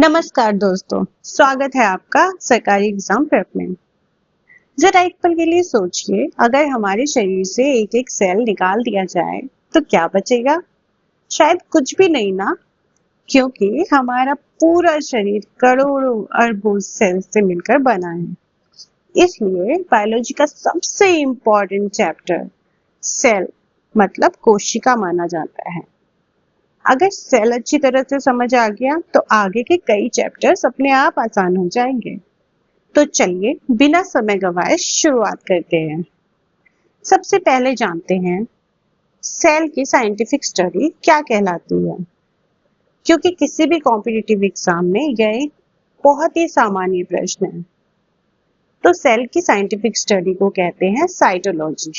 नमस्कार दोस्तों, स्वागत है आपका सरकारी एग्जाम प्रेप में। जरा एक पल के लिए सोचिए, अगर हमारे शरीर से एक एक सेल निकाल दिया जाए तो क्या बचेगा? शायद कुछ भी नहीं ना, क्योंकि हमारा पूरा शरीर करोड़ों अरबों सेल से मिलकर बना है। इसलिए बायोलॉजी का सबसे इम्पोर्टेंट चैप्टर सेल मतलब कोशिका माना जाता है। अगर सेल अच्छी तरह से समझ आ गया तो आगे के कई चैप्टर्स अपने आप आसान हो जाएंगे। तो चलिए बिना समय गवाए शुरुआत करते हैं। सबसे पहले जानते हैं सेल की साइंटिफिक स्टडी क्या कहलाती है, क्योंकि किसी भी कॉम्पिटिटिव एग्जाम में यह एक बहुत ही सामान्य प्रश्न है। तो सेल की साइंटिफिक स्टडी को कहते हैं साइटोलॉजी।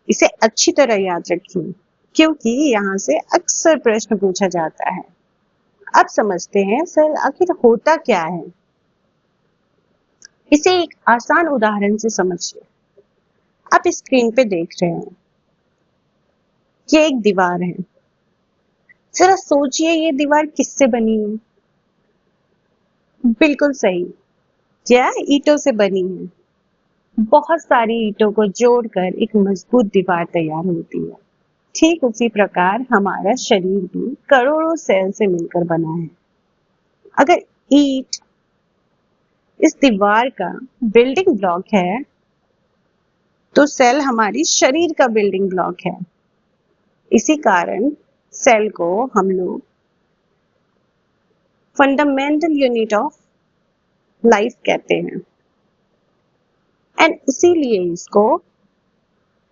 इसे अच्छी तरह याद रखिए, क्योंकि यहाँ से अक्सर प्रश्न पूछा जाता है। अब समझते हैं सेल आखिर होता क्या है। इसे एक आसान उदाहरण से समझिए। आप स्क्रीन पे देख रहे हैं, ये एक दीवार है। जरा सोचिए ये दीवार किससे बनी है? बिल्कुल सही, यह ईंटों से बनी है। बहुत सारी ईंटों को जोड़कर एक मजबूत दीवार तैयार होती है। ठीक उसी प्रकार हमारा शरीर भी करोड़ों सेल से मिलकर बना है। अगर ईंट इस दीवार का बिल्डिंग ब्लॉक है, तो सेल हमारी शरीर का बिल्डिंग ब्लॉक है। इसी कारण सेल को हम लोग फंडामेंटल यूनिट ऑफ लाइफ कहते हैं, एंड इसीलिए इसको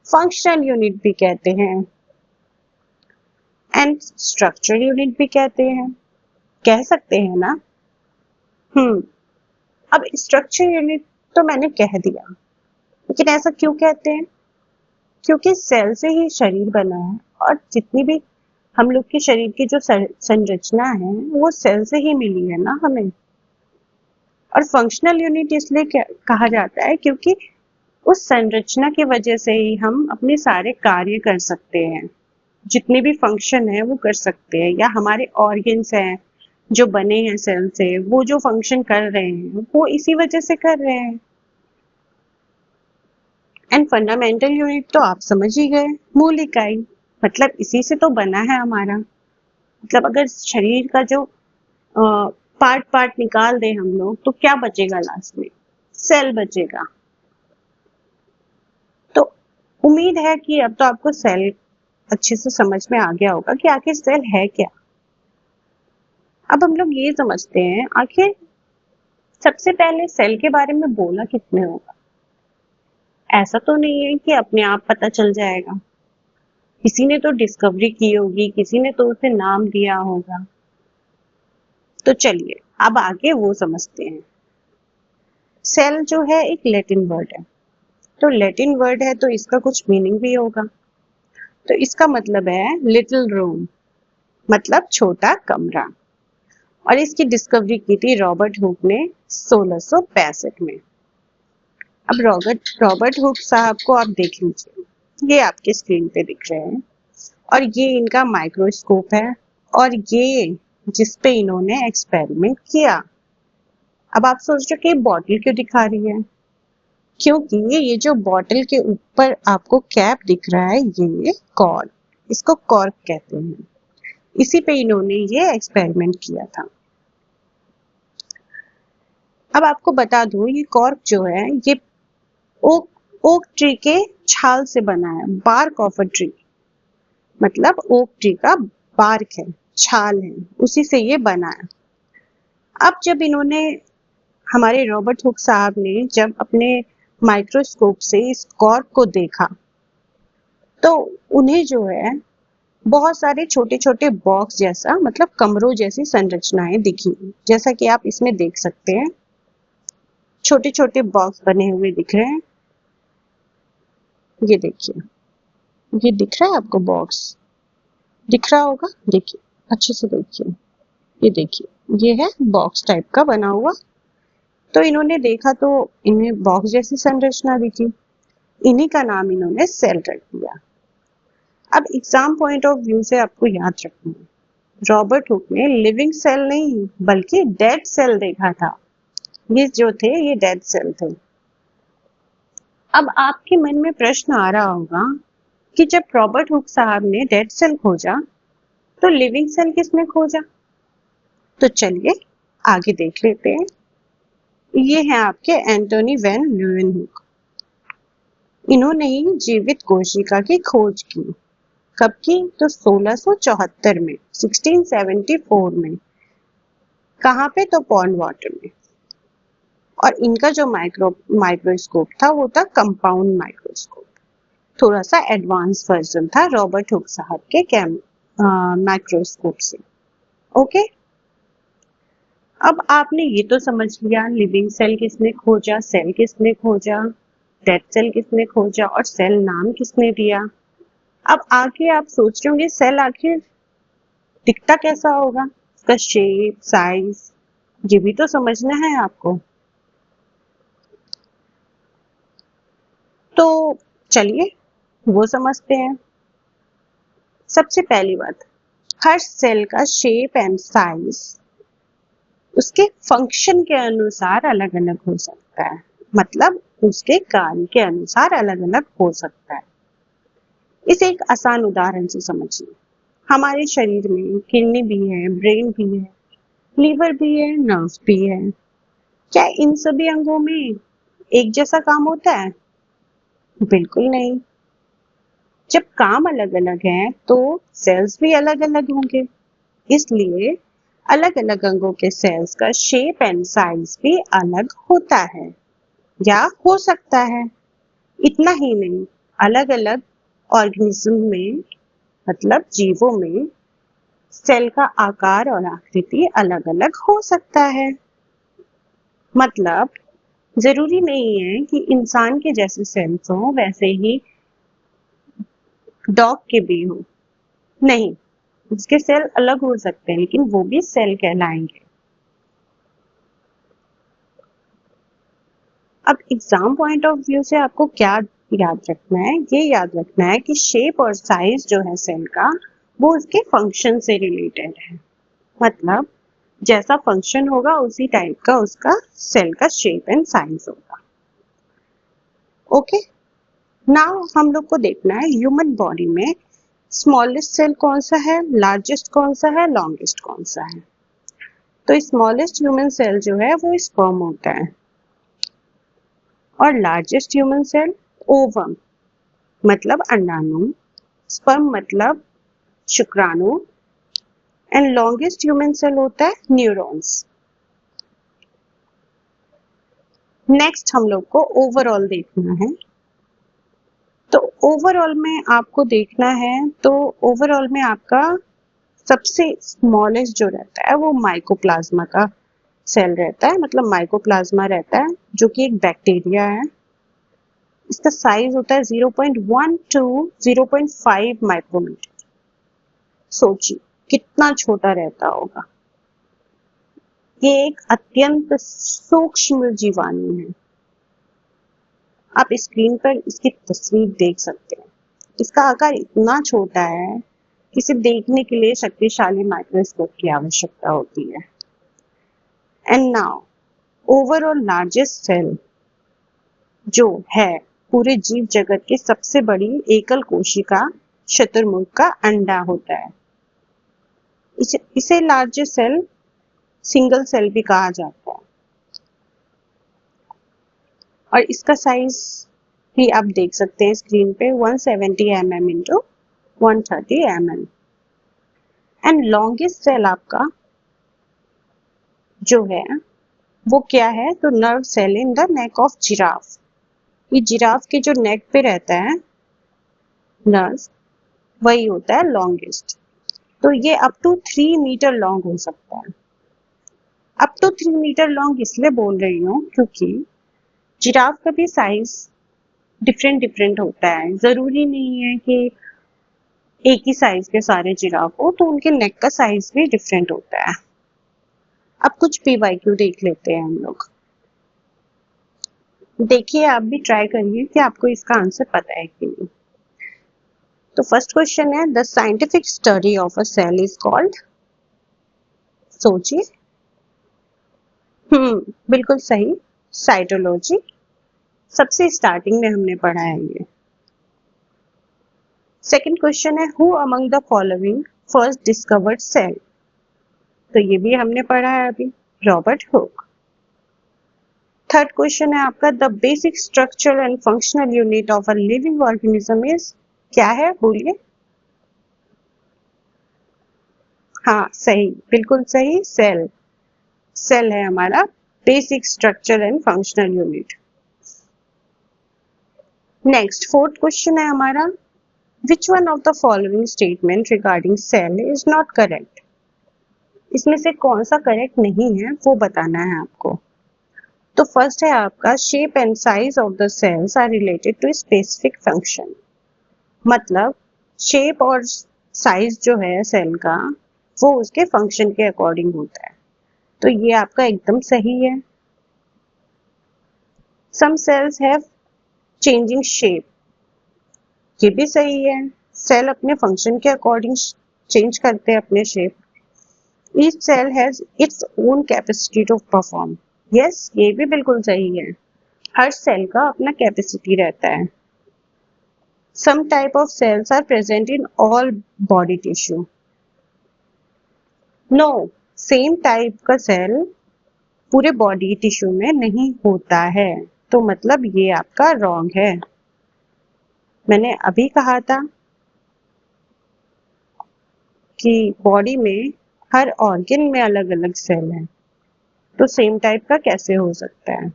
फंक्शनल यूनिट भी कहते हैं एंड स्ट्रक्चर यूनिट भी कहते हैं। कह सकते हैं ना? अब स्ट्रक्चर यूनिट तो मैंने कह दिया, लेकिन ऐसा क्यों कहते हैं? क्योंकि सेल से ही शरीर बना है, और जितनी भी हम लोग के शरीर की जो संरचना है वो सेल से ही मिली है ना हमें। और फंक्शनल यूनिट इसलिए कहा जाता है क्योंकि उस संरचना की वजह से ही हम अपने सारे कार्य कर सकते हैं। जितने भी फंक्शन है वो कर सकते हैं, या हमारे ऑर्गन्स हैं जो बने हैं सेल से, वो जो फंक्शन कर रहे हैं वो इसी वजह से कर रहे हैं। एंड फंडामेंटल यूनिट तो आप समझ ही गए, मूल इकाई। मतलब इसी से तो बना है हमारा। मतलब अगर शरीर का जो पार्ट पार्ट निकाल दे हम लोग तो क्या बचेगा? लास्ट में सेल बचेगा। तो उम्मीद है कि अब तो आपको सेल अच्छे से समझ में आ गया होगा कि आखिर सेल है क्या। अब हम लोग ये समझते हैं आखिर सबसे पहले सेल के बारे में बोला किसने होगा। ऐसा तो नहीं है कि अपने आप पता चल जाएगा। किसी ने तो डिस्कवरी की होगी, किसी ने तो उसे नाम दिया होगा। तो चलिए अब आगे वो समझते हैं। सेल जो है एक लैटिन वर्ड है, तो लैटिन वर्ड है तो इसका कुछ मीनिंग भी होगा। तो इसका मतलब है लिटिल रूम, मतलब छोटा कमरा। और इसकी डिस्कवरी की थी रॉबर्ट हुक ने 1665 में। अब रॉबर्ट हुक साहब को आप देख लीजिए, ये आपके स्क्रीन पे दिख रहे हैं, और ये इनका माइक्रोस्कोप है, और ये जिस पे इन्होंने एक्सपेरिमेंट किया। अब आप सोच रहे हो कि बॉटल क्यों दिखा रही है? क्योंकि ये जो बॉटल के ऊपर आपको कैप दिख रहा है, ये कॉर्क, इसको कॉर्क कहते हैं। इसी पे इन्होंने ये एक्सपेरिमेंट किया था। अब आपको बता दूं, ये कॉर्क जो है ये ओक ट्री के छाल से बना है, बार्क ऑफ अ ट्री। मतलब ओक ट्री का बार्क है, छाल है, उसी से ये बना है। अब जब इन्होंने, हमारे रॉबर्ट हुक साहब ने जब अपने माइक्रोस्कोप से इस कॉर्क को देखा, तो उन्हें जो है बहुत सारे छोटे छोटे बॉक्स जैसा, मतलब कमरों जैसी संरचनाएं दिखी। जैसा कि आप इसमें देख सकते हैं, छोटे छोटे बॉक्स बने हुए दिख रहे हैं। ये देखिए, ये दिख रहा है आपको? बॉक्स दिख रहा होगा, देखिए अच्छे से देखिए। ये देखिए, ये है बॉक्स टाइप का बना हुआ। तो इन्होंने देखा तो इन्हें बॉक्स जैसी संरचना दिखी, इन्हीं का नाम इन्होंने सेल रख दिया। अब एग्जाम पॉइंट ऑफ व्यू से आपको याद रखना है, रॉबर्ट हुक ने लिविंग सेल नहीं बल्कि डेड सेल देखा था। ये जो थे ये डेड सेल थे। अब आपके मन में प्रश्न आ रहा होगा कि जब रॉबर्ट हुक साहब ने डेड सेल खोजा तो लिविंग सेल किसने खोजा? तो चलिए आगे देख लेते हैं। ये हैं आपके एंटोनी वैन ल्यूवेनहुक। इन्होंने ही जीवित कोशिका की खोज की। कब की? तो 1674 में, 1674 में। कहाँ पे? तो पॉन्ड वाटर में। और इनका जो माइक्रोस्कोप था वो था कंपाउंड माइक्रोस्कोप। थोड़ा सा एडवांस वर्जन था रॉबर्ट हुक साहब के माइक्रोस्कोप से। ओके, अब आपने ये तो समझ लिया लिविंग सेल किसने खोजा, सेल किसने खोजा, डेड सेल किसने खोजा और सेल नाम किसने दिया। अब आगे आप सोच रहे होंगे सेल आखिर दिखता कैसा होगा, उसका शेप, साइज, ये भी तो समझना है आपको। तो चलिए वो समझते हैं। सबसे पहली बात, हर सेल का शेप एंड साइज उसके फंक्शन के अनुसार अलग अलग हो सकता है, मतलब उसके कार्य के अनुसार अलग अलग हो सकता है। इसे एक आसान उदाहरण से समझिए। हमारे शरीर में किडनी भी है, ब्रेन भी है, लीवर भी है, नर्व्स भी है। क्या इन सभी अंगों में एक जैसा काम होता है? बिल्कुल नहीं। जब काम अलग अलग है तो सेल्स भी अलग अलग होंगे। इसलिए अलग अलग अंगों के सेल्स का शेप एंड साइज भी अलग होता है या हो सकता है। इतना ही नहीं, अलग अलग ऑर्गेनिज्म में, मतलब जीवों में, सेल का आकार और आकृति अलग अलग हो सकता है। मतलब जरूरी नहीं है कि इंसान के जैसे सेल्स हो वैसे ही डॉग के भी हो। नहीं, उसके सेल अलग हो सकते हैं लेकिन वो भी सेल कहलाएंगे। अब एग्जाम पॉइंट ऑफ व्यू से आपको क्या याद रखना है? ये याद रखना है कि शेप और साइज जो है सेल का वो उसके फंक्शन से रिलेटेड है। मतलब जैसा फंक्शन होगा उसी टाइप का उसका सेल का शेप एंड साइज होगा। ओके, नाउ हम लोग को देखना है ह्यूमन बॉडी में स्मॉलेस्ट सेल कौन सा है, लार्जेस्ट कौन सा है, लॉन्गेस्ट कौन सा है। तो स्मॉलेस्ट ह्यूमन सेल जो है वो स्पर्म होता है और लार्जेस्ट ह्यूमन सेल ओवम मतलब अंडाणु, स्पर्म मतलब शुक्राणु एंड लॉन्गेस्ट ह्यूमन सेल होता है न्यूरॉन्स। नेक्स्ट हम लोग को ओवरऑल देखना है। तो ओवरऑल में आपको देखना है तो ओवरऑल में आपका सबसे स्मॉलेस्ट जो रहता है वो माइकोप्लाज्मा का सेल रहता है, मतलब माइकोप्लाज्मा रहता है जो कि एक बैक्टीरिया है। इसका साइज होता है 0.1 टू 0.5 माइक्रोमीटर। सोचिए कितना छोटा रहता होगा। ये एक अत्यंत सूक्ष्म जीवाणु है। आप स्क्रीन पर इसकी तस्वीर देख सकते हैं। इसका आकार इतना छोटा है कि इसे देखने के लिए शक्तिशाली माइक्रोस्कोप की आवश्यकता होती है। And now overall largest cell जो है पूरे जीव जगत की सबसे बड़ी एकल कोशिका शुतुरमुर्ग का अंडा होता है। इसे लार्जेस्ट सेल सिंगल सेल भी कहा जाता है और इसका साइज भी आप देख सकते हैं स्क्रीन पे 170 mm into 130 mm। And longest cell आपका जो है वो क्या है? तो nerve cell in the neck of giraffe. ये जिराफ के जो नेक पे रहता है नर्व, वही होता है लॉन्गेस्ट। तो ये अप टू 3 मीटर लॉन्ग हो सकता है। अप टू 3 मीटर लॉन्ग इसलिए बोल रही हूँ क्योंकि जिराफ का भी साइज डिफरेंट डिफरेंट होता है। जरूरी नहीं है कि एक ही साइज के सारे जिराफ हो, तो उनके नेक का साइज भी डिफरेंट होता है। अब कुछ पीवाईक्यू देख लेते हैं हम लोग। देखिए आप भी ट्राई करिए कि आपको इसका आंसर पता है कि नहीं। तो फर्स्ट क्वेश्चन है the scientific study of a cell is called. सोचिए। बिल्कुल सही, साइटोलॉजी। सबसे स्टार्टिंग में हमने पढ़ा है ये। सेकंड क्वेश्चन है, who among the following first discovered cell? तो ये भी हमने पढ़ा है अभी, रॉबर्ट हुक। थर्ड क्वेश्चन है आपका, the basic structure and functional unit of a living organism is? क्या है, बोलिए। हाँ सही, बिल्कुल सही, सेल। सेल है हमारा basic structure and functional unit. Next fourth question है हमारा, which one of the following statement regarding cell is not correct? इसमें से कौन सा करेक्ट नहीं है वो बताना है आपको। तो फर्स्ट है आपका, shape and size of the cells are related to specific function. मतलब शेप और साइज जो है सेल का, वो उसके फंक्शन के अकॉर्डिंग होता है। तो ये आपका एकदम सही है। सम सेल्स हैव चेंजिंग शेप, ये भी सही है। सेल अपने फंक्शन के अकॉर्डिंग चेंज करते हैं अपने shape. Each cell has its own capacity to perform, yes, ये भी बिल्कुल सही है। हर सेल का अपना कैपेसिटी रहता है। Some type of cells are present in all body tissue. No, same type का सेल पूरे बॉडी टिश्यू में नहीं होता है। तो मतलब ये आपका रॉन्ग है। मैंने अभी कहा था कि बॉडी में हर ऑर्गन में अलग अलग सेल हैं, तो सेम टाइप का कैसे हो सकता है।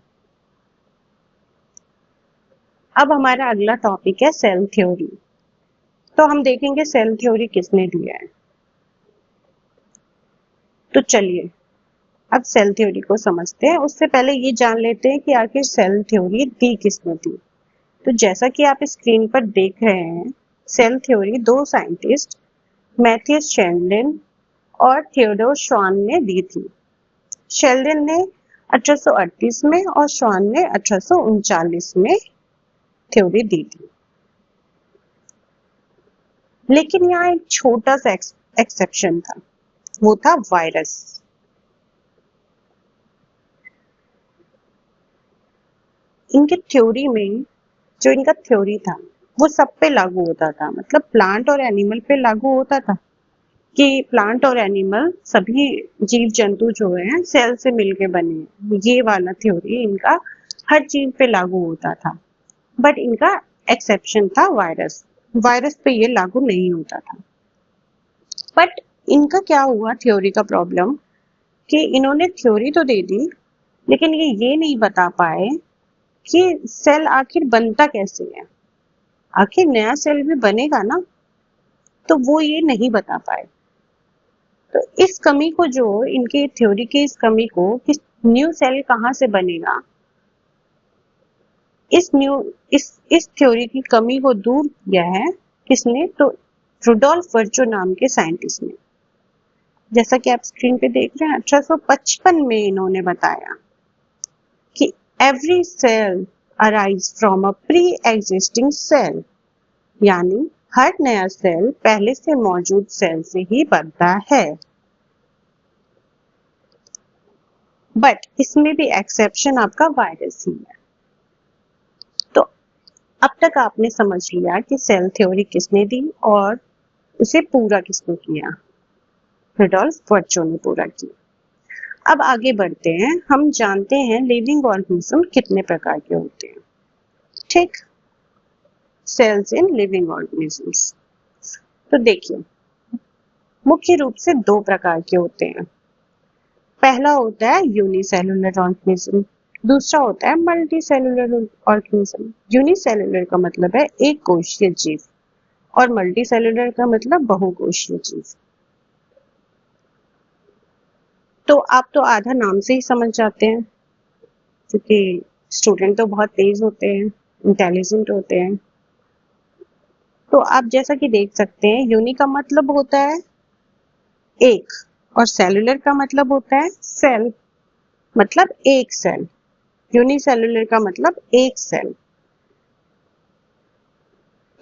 अब हमारा अगला टॉपिक है सेल थ्योरी। तो हम देखेंगे सेल थ्योरी किसने दिया है। तो चलिए अब सेल थ्योरी को समझते हैं। उससे पहले ये जान लेते हैं कि आखिर सेल थ्योरी दी किसने दी। तो जैसा कि आप स्क्रीन पर देख रहे हैं, सेल थ्योरी दो साइंटिस्ट मैथियस शेल्डन और थियोडोर श्वान ने दी थी। शेल्डन ने 1838 में और श्वान ने 1839 में थ्योरी दी थी। लेकिन यहाँ एक छोटा सा एक्सेप्शन था, वो था वायरस। इनके थ्योरी में, जो इनका थ्योरी था वो सब पे लागू होता था। मतलब प्लांट और एनिमल पे लागू होता था कि प्लांट और एनिमल सभी जीव जंतु जो हैं सेल से मिलके बने हैं। ये वाला थ्योरी इनका हर चीज पे लागू होता था। बट इनका एक्सेप्शन था वायरस। वायरस पे ये लागू नहीं होता था। बट इनका क्या हुआ थ्योरी का प्रॉब्लम, कि इन्होंने थ्योरी तो दे दी, लेकिन ये नहीं बता पाए कि सेल आखिर बनता कैसे है। आखिर नया सेल भी बनेगा ना, तो वो ये नहीं बता पाए। तो इस कमी को, जो इनके थ्योरी की इस कमी को, कि न्यू सेल कहाँ से बनेगा, इस थ्योरी की कमी को दूर किया है किसने? तो रुडोल्फ वर्चो नाम के साइंटिस्ट ने। जैसा कि आप स्क्रीन पे देख रहे हैं, 1855 में इन्होंने बताया कि every cell arise from a pre existing cell, यानी हर नया सेल पहले से मौजूद सेल से ही बनता है। बट इसमें भी एक्सेप्शन आपका वायरस ही है। तो अब तक आपने समझ लिया कि सेल थ्योरी किसने दी और उसे पूरा किसने किया। रुडोल्फ वर्चो ने पूरा किया। अब आगे बढ़ते हैं। हम जानते हैं लिविंग ऑर्गेनिज्म कितने प्रकार के होते हैं। ठीक, सेल्स इन लिविंग ऑर्गेनिजम्स। तो देखिए, मुख्य रूप से दो प्रकार के होते हैं। पहला होता है यूनिसेलुलर ऑर्गेनिज्म, दूसरा होता है मल्टी सेलुलर ऑर्गेनिज्म। यूनिसेलुलर का मतलब है एक कोशीय जीव और मल्टी सेलुलर का मतलब बहुकोशीय जीव। तो आप तो आधा नाम से ही समझ जाते हैं, क्योंकि स्टूडेंट तो बहुत तेज होते हैं, इंटेलिजेंट होते हैं। तो आप जैसा कि देख सकते हैं, यूनि का मतलब होता है एक और सेलुलर का मतलब होता है सेल, मतलब एक सेल। यूनिसेलुलर का मतलब एक सेल।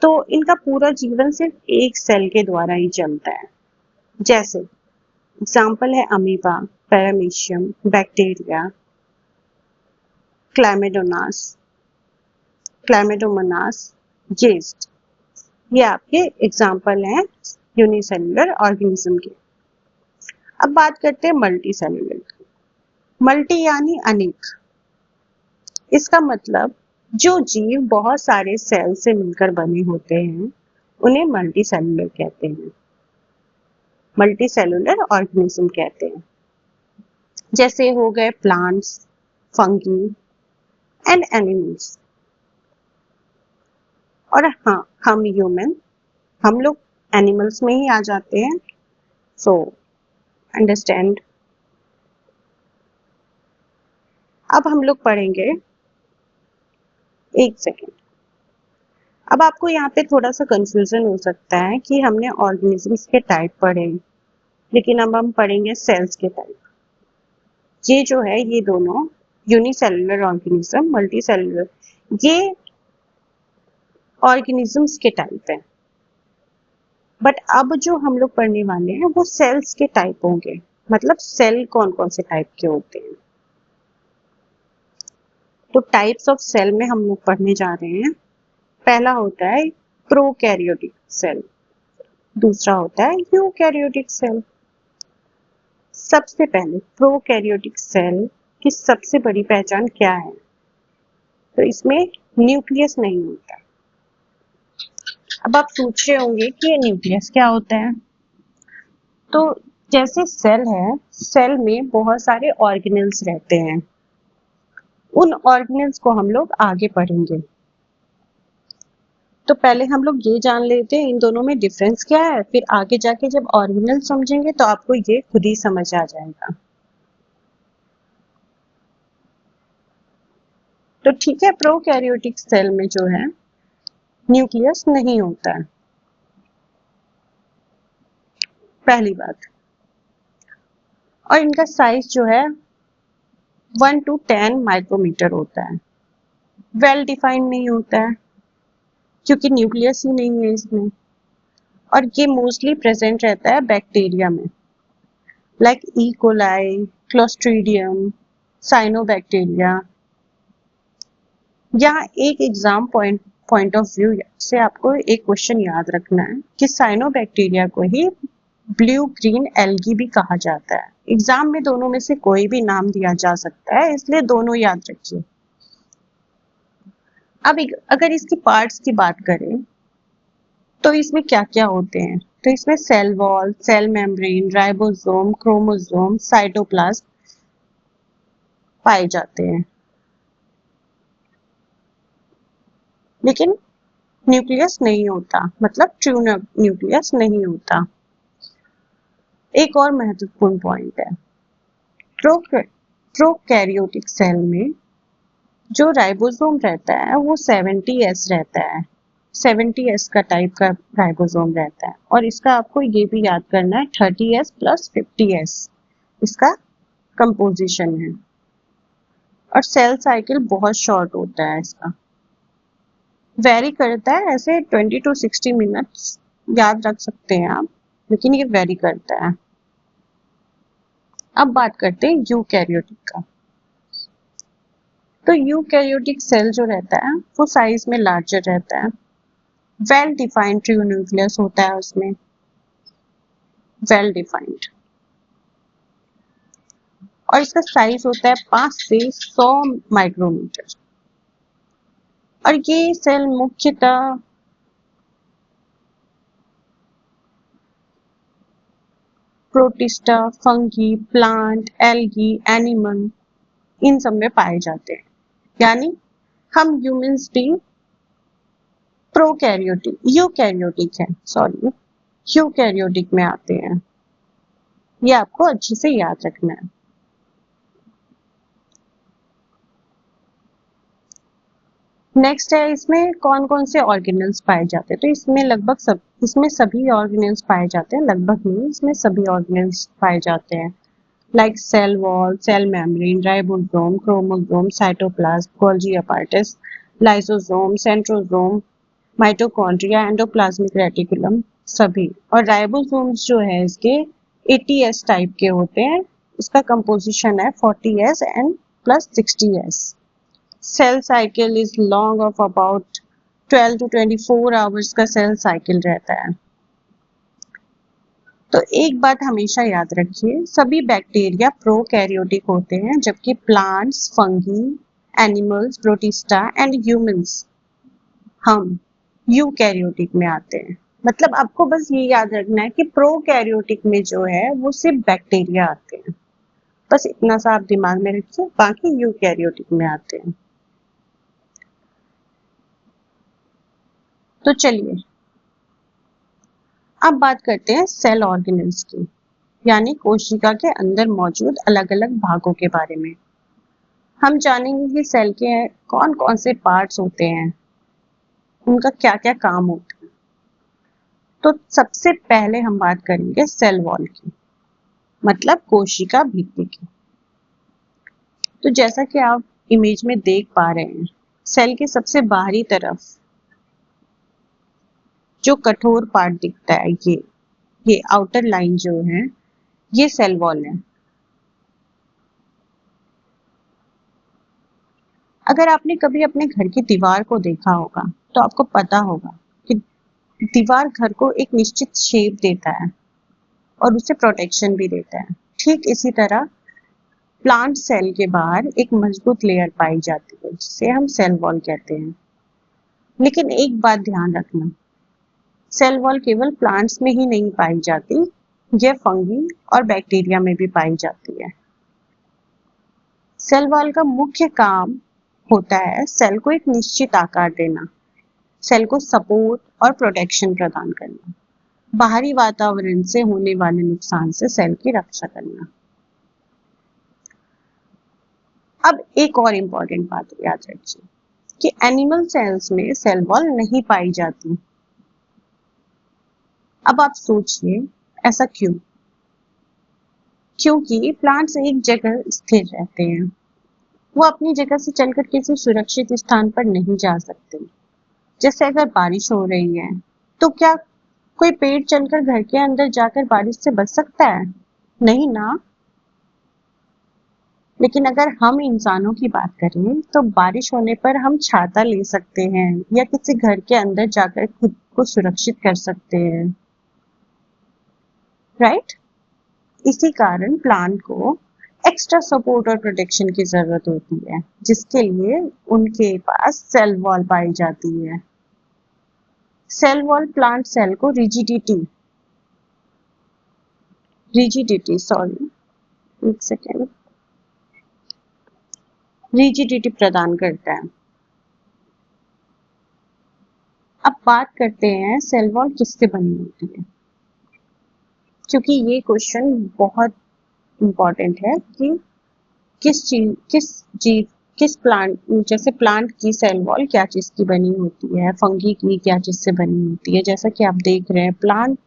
तो इनका पूरा जीवन सिर्फ एक सेल के द्वारा ही चलता है। जैसे एग्जाम्पल है अमीबा, पैरामीशियम, बैक्टीरिया, क्लैमिडोनास, क्लैमिडोमोनास, yeast। ये आपके एग्जाम्पल हैं यूनिसेलुलर ऑर्गेनिज्म के। अब बात करते हैं मल्टी सेलुलर की। मल्टी यानी अनेक। इसका मतलब जो जीव बहुत सारे सेल से मिलकर बने होते हैं उन्हें मल्टी सेलुलर कहते हैं, मल्टी सेलुलर ऑर्गेनिज्म कहते हैं। जैसे हो गए प्लांट्स, फंगी एंड एनिमल्स। और हाँ, हम ह्यूमन, हम लोग एनिमल्स में ही आ जाते हैं। So understand. अब हम लोग पढ़ेंगे, एक सेकेंड। अब आपको यहाँ पे थोड़ा सा कंफ्यूजन हो सकता है कि हमने ऑर्गेनिजम्स के टाइप पढ़े, लेकिन अब हम पढ़ेंगे सेल्स के टाइप। ये जो है, ये दोनों यूनिसेलुलर ऑर्गेनिज्म, मल्टी सेलुलर, ये ऑर्गेनिजम्स के टाइप है। बट अब जो हम लोग पढ़ने वाले हैं वो सेल्स के टाइप होंगे। मतलब सेल कौन कौन से टाइप के होते हैं। तो टाइप्स ऑफ सेल में हम लोग पढ़ने जा रहे हैं। पहला होता है प्रोकैरियोटिक सेल, दूसरा होता है यूकैरियोटिक सेल। सबसे पहले प्रोकैरियोटिक सेल की सबसे बड़ी पहचान क्या है? तो इसमें न्यूक्लियस नहीं होता। अब आप सोच रहे होंगे कि ये न्यूक्लियस क्या होता है। तो जैसे सेल है, सेल में बहुत सारे ऑर्गेनेल्स रहते हैं। उन ऑर्गेनेल्स को हम लोग आगे पढ़ेंगे। तो पहले हम लोग ये जान लेते हैं इन दोनों में डिफरेंस क्या है, फिर आगे जाके जब ऑर्गेनेल समझेंगे तो आपको ये खुद ही समझ आ जाएगा। तो ठीक है, प्रोकैरियोटिक सेल में जो है न्यूक्लियस नहीं होता है, पहली बात। और इनका साइज जो है 1 to 10 माइक्रोमीटर होता है। वेल डिफाइंड नहीं होता है क्योंकि न्यूक्लियस ही नहीं है इसमें। और ये मोस्टली प्रेजेंट रहता है बैक्टीरिया में, like E coli, clostridium, cyanobacteria. यहाँ एक एग्जाम पॉइंट ऑफ व्यू से आपको एक क्वेश्चन याद रखना है कि साइनोबैक्टीरिया को ही ब्लू ग्रीन एल्गी भी कहा जाता है। एग्जाम में दोनों में से कोई भी नाम दिया जा सकता है, इसलिए दोनों याद रखिए। अब अगर इसकी पार्ट्स की बात करें तो इसमें क्या क्या होते हैं। तो इसमें cell wall, cell membrane, ribosome, chromosome, cytoplasm पाए जाते हैं, लेकिन न्यूक्लियस नहीं होता। मतलब ट्रू न्यूक्लियस नहीं होता। एक और महत्वपूर्ण पॉइंट है, प्रोकैरियोटिक सेल में जो राइबोसोम रहता है वो 70S रहता है। 70S का टाइप का राइबोसोम रहता है। और इसका आपको ये भी याद करना है 30S + 50S इसका कंपोजिशन है। और सेल साइकिल बहुत शॉर्ट होता है इसका, वेरी करता है, ऐसे 20 to 60 मिनट्स याद रख सकते हैं आप, लेकिन ये वेरी करता है। अब बात करते हैं यूकैरियोटिक का। तो यूकैरियोटिक सेल जो रहता है वो साइज में लार्जर रहता है। वेल डिफाइंड ट्रू न्यूक्लियस होता है उसमें, वेल डिफाइंड। और इसका साइज होता है 5 से 100 माइक्रोमीटर। और ये सेल मुख्यतः protista, fungi, plant, algae, animal, इन सब में पाए जाते हैं। यानी हम ह्यूमंस भी यूकैरियोटिक है, सॉरी, यूकैरियोटिक में आते हैं। ये आपको अच्छे से याद रखना है। नेक्स्ट है, इसमें कौन कौन से ऑर्गेनल्स पाए जाते हैं। तो इसमें सभी ऑर्गेनल्स पाए जाते हैं, लगभग नहीं, इसमें सभी ऑर्गेनल्स पाए जाते हैं। Like cell wall, cell membrane, ribosome, chromosome, cytoplasm, Golgi apparatus, lysosome, centrosome, mitochondria, endoplasmic reticulum, सभी। और राइबोसोम्स जो है इसके 80s टाइप के होते हैं। इसका कंपोजिशन है 40s and plus 60s। Cell cycle is long of about 12 to 24 hours का सेल साइकिल रहता है। तो एक बात हमेशा याद रखिए, सभी बैक्टीरिया प्रोकैरियोटिक होते हैं, जबकि plants, fungi, animals, protista and humans हम यूकैरियोटिक में आते हैं। मतलब आपको बस ये याद रखना है कि प्रोकैरियोटिक में जो है वो सिर्फ बैक्टीरिया आते हैं, बस इतना सा आप दिमाग में रखिए, बाकी यूकैरियोटिक में आते हैं। तो चलिए अब बात करते हैं सेल ऑर्गेनल्स की, यानी कोशिका के अंदर मौजूद अलग अलग भागों के बारे में। हम जानेंगे कि सेल के कौन कौन से पार्ट्स होते हैं, उनका क्या क्या काम होता है। तो सबसे पहले हम बात करेंगे सेल वॉल की, मतलब कोशिका भित्ति की। तो जैसा कि आप इमेज में देख पा रहे हैं, सेल के सबसे बाहरी तरफ जो कठोर पार्ट दिखता है, ये आउटर लाइन जो है, ये सेल वॉल है। अगर आपने कभी अपने घर की दीवार को देखा होगा तो आपको पता होगा कि दीवार घर को एक निश्चित शेप देता है और उसे प्रोटेक्शन भी देता है। ठीक इसी तरह प्लांट सेल के बाहर एक मजबूत लेयर पाई जाती है जिसे हम सेल वॉल कहते हैं। लेकिन एक बात ध्यान रखना, सेल वॉल केवल प्लांट्स में ही नहीं पाई जाती, यह फंगी और बैक्टीरिया में भी पाई जाती है। सेल वॉल का मुख्य काम होता है सेल को एक निश्चित आकार देना, सेल को सपोर्ट और प्रोटेक्शन प्रदान करना, बाहरी वातावरण से होने वाले नुकसान से सेल की रक्षा करना। अब एक और इम्पोर्टेंट बात याद रखिए कि एनिमल सेल्स में सेल वॉल नहीं पाई जाती। अब आप सोचिए ऐसा क्यों? क्योंकि प्लांट्स एक जगह स्थिर रहते हैं, वो अपनी जगह से चलकर किसी सुरक्षित स्थान पर नहीं जा सकते। जैसे अगर बारिश हो रही है तो क्या कोई पेड़ चलकर घर के अंदर जाकर बारिश से बच सकता है? नहीं ना। लेकिन अगर हम इंसानों की बात करें तो बारिश होने पर हम छाता ले सकते हैं या किसी घर के अंदर जाकर खुद को सुरक्षित कर सकते हैं, राइट? इसी कारण प्लांट को एक्स्ट्रा सपोर्ट और प्रोटेक्शन की जरूरत होती है, जिसके लिए उनके पास सेल वॉल पाई जाती है। सेल वॉल प्लांट सेल को रिजिडिटी प्रदान करता है। अब बात करते हैं सेल वॉल किससे बनी होती है, क्योंकि ये क्वेश्चन बहुत इम्पोर्टेंट है कि किस प्लांट, जैसे प्लांट की सेल वॉल क्या चीज की बनी होती है, फंगी की क्या चीज से बनी होती है। जैसा कि आप देख रहे हैं, प्लांट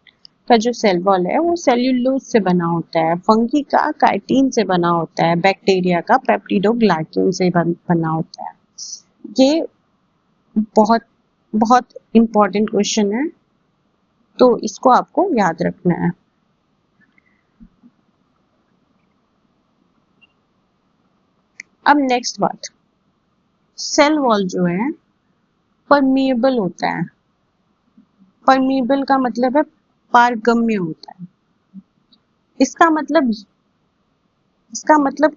का जो सेल वॉल है वो सेल्यूलोज से बना होता है, फंगी का काइटिन से बना होता है, बैक्टीरिया का पेप्टिडोग्लाइकेन से बना होता है। ये बहुत बहुत इम्पोर्टेंट क्वेश्चन है, तो इसको आपको याद रखना है। अब नेक्स्ट बात, सेल वॉल जो है परमिएबल होता है। परमिएबल का मतलब है पारगम्य होता है। इसका मतलब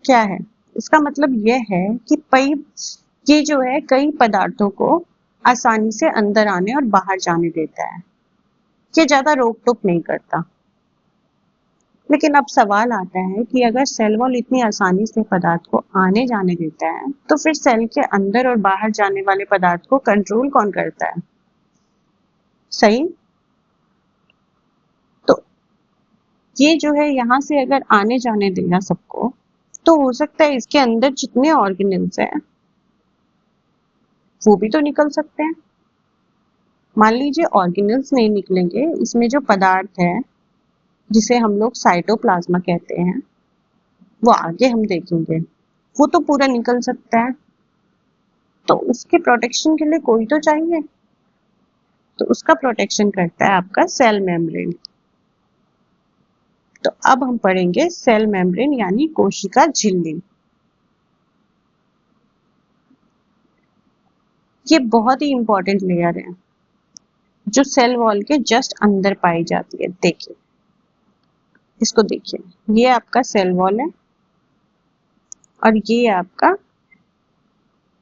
क्या है? इसका मतलब यह है कि ये जो है कई पदार्थों को आसानी से अंदर आने और बाहर जाने देता है। ये ज्यादा रोक टोक नहीं करता। लेकिन अब सवाल आता है कि अगर सेल वॉल इतनी आसानी से पदार्थ को आने जाने देता है तो फिर सेल के अंदर और बाहर जाने वाले पदार्थ को कंट्रोल कौन करता है? सही। तो ये जो है यहाँ से अगर आने जाने देगा सबको, तो हो सकता है इसके अंदर जितने ऑर्गेनल्स हैं वो भी तो निकल सकते हैं। मान लीजिए ऑर्गेनल्स नहीं निकलेंगे, इसमें जो पदार्थ है जिसे हम लोग साइटोप्लाज्मा कहते हैं, वो आगे हम देखेंगे, वो तो पूरा निकल सकता है। तो उसके प्रोटेक्शन के लिए कोई तो चाहिए, तो उसका प्रोटेक्शन करता है आपका सेल मेम्ब्रेन। तो अब हम पढ़ेंगे सेल मेम्ब्रेन यानी कोशिका झिल्ली। ये बहुत ही इंपॉर्टेंट लेयर है जो सेल वॉल के जस्ट अंदर पाई जाती है। देखिए, इसको देखिए, ये आपका सेल वॉल है और ये आपका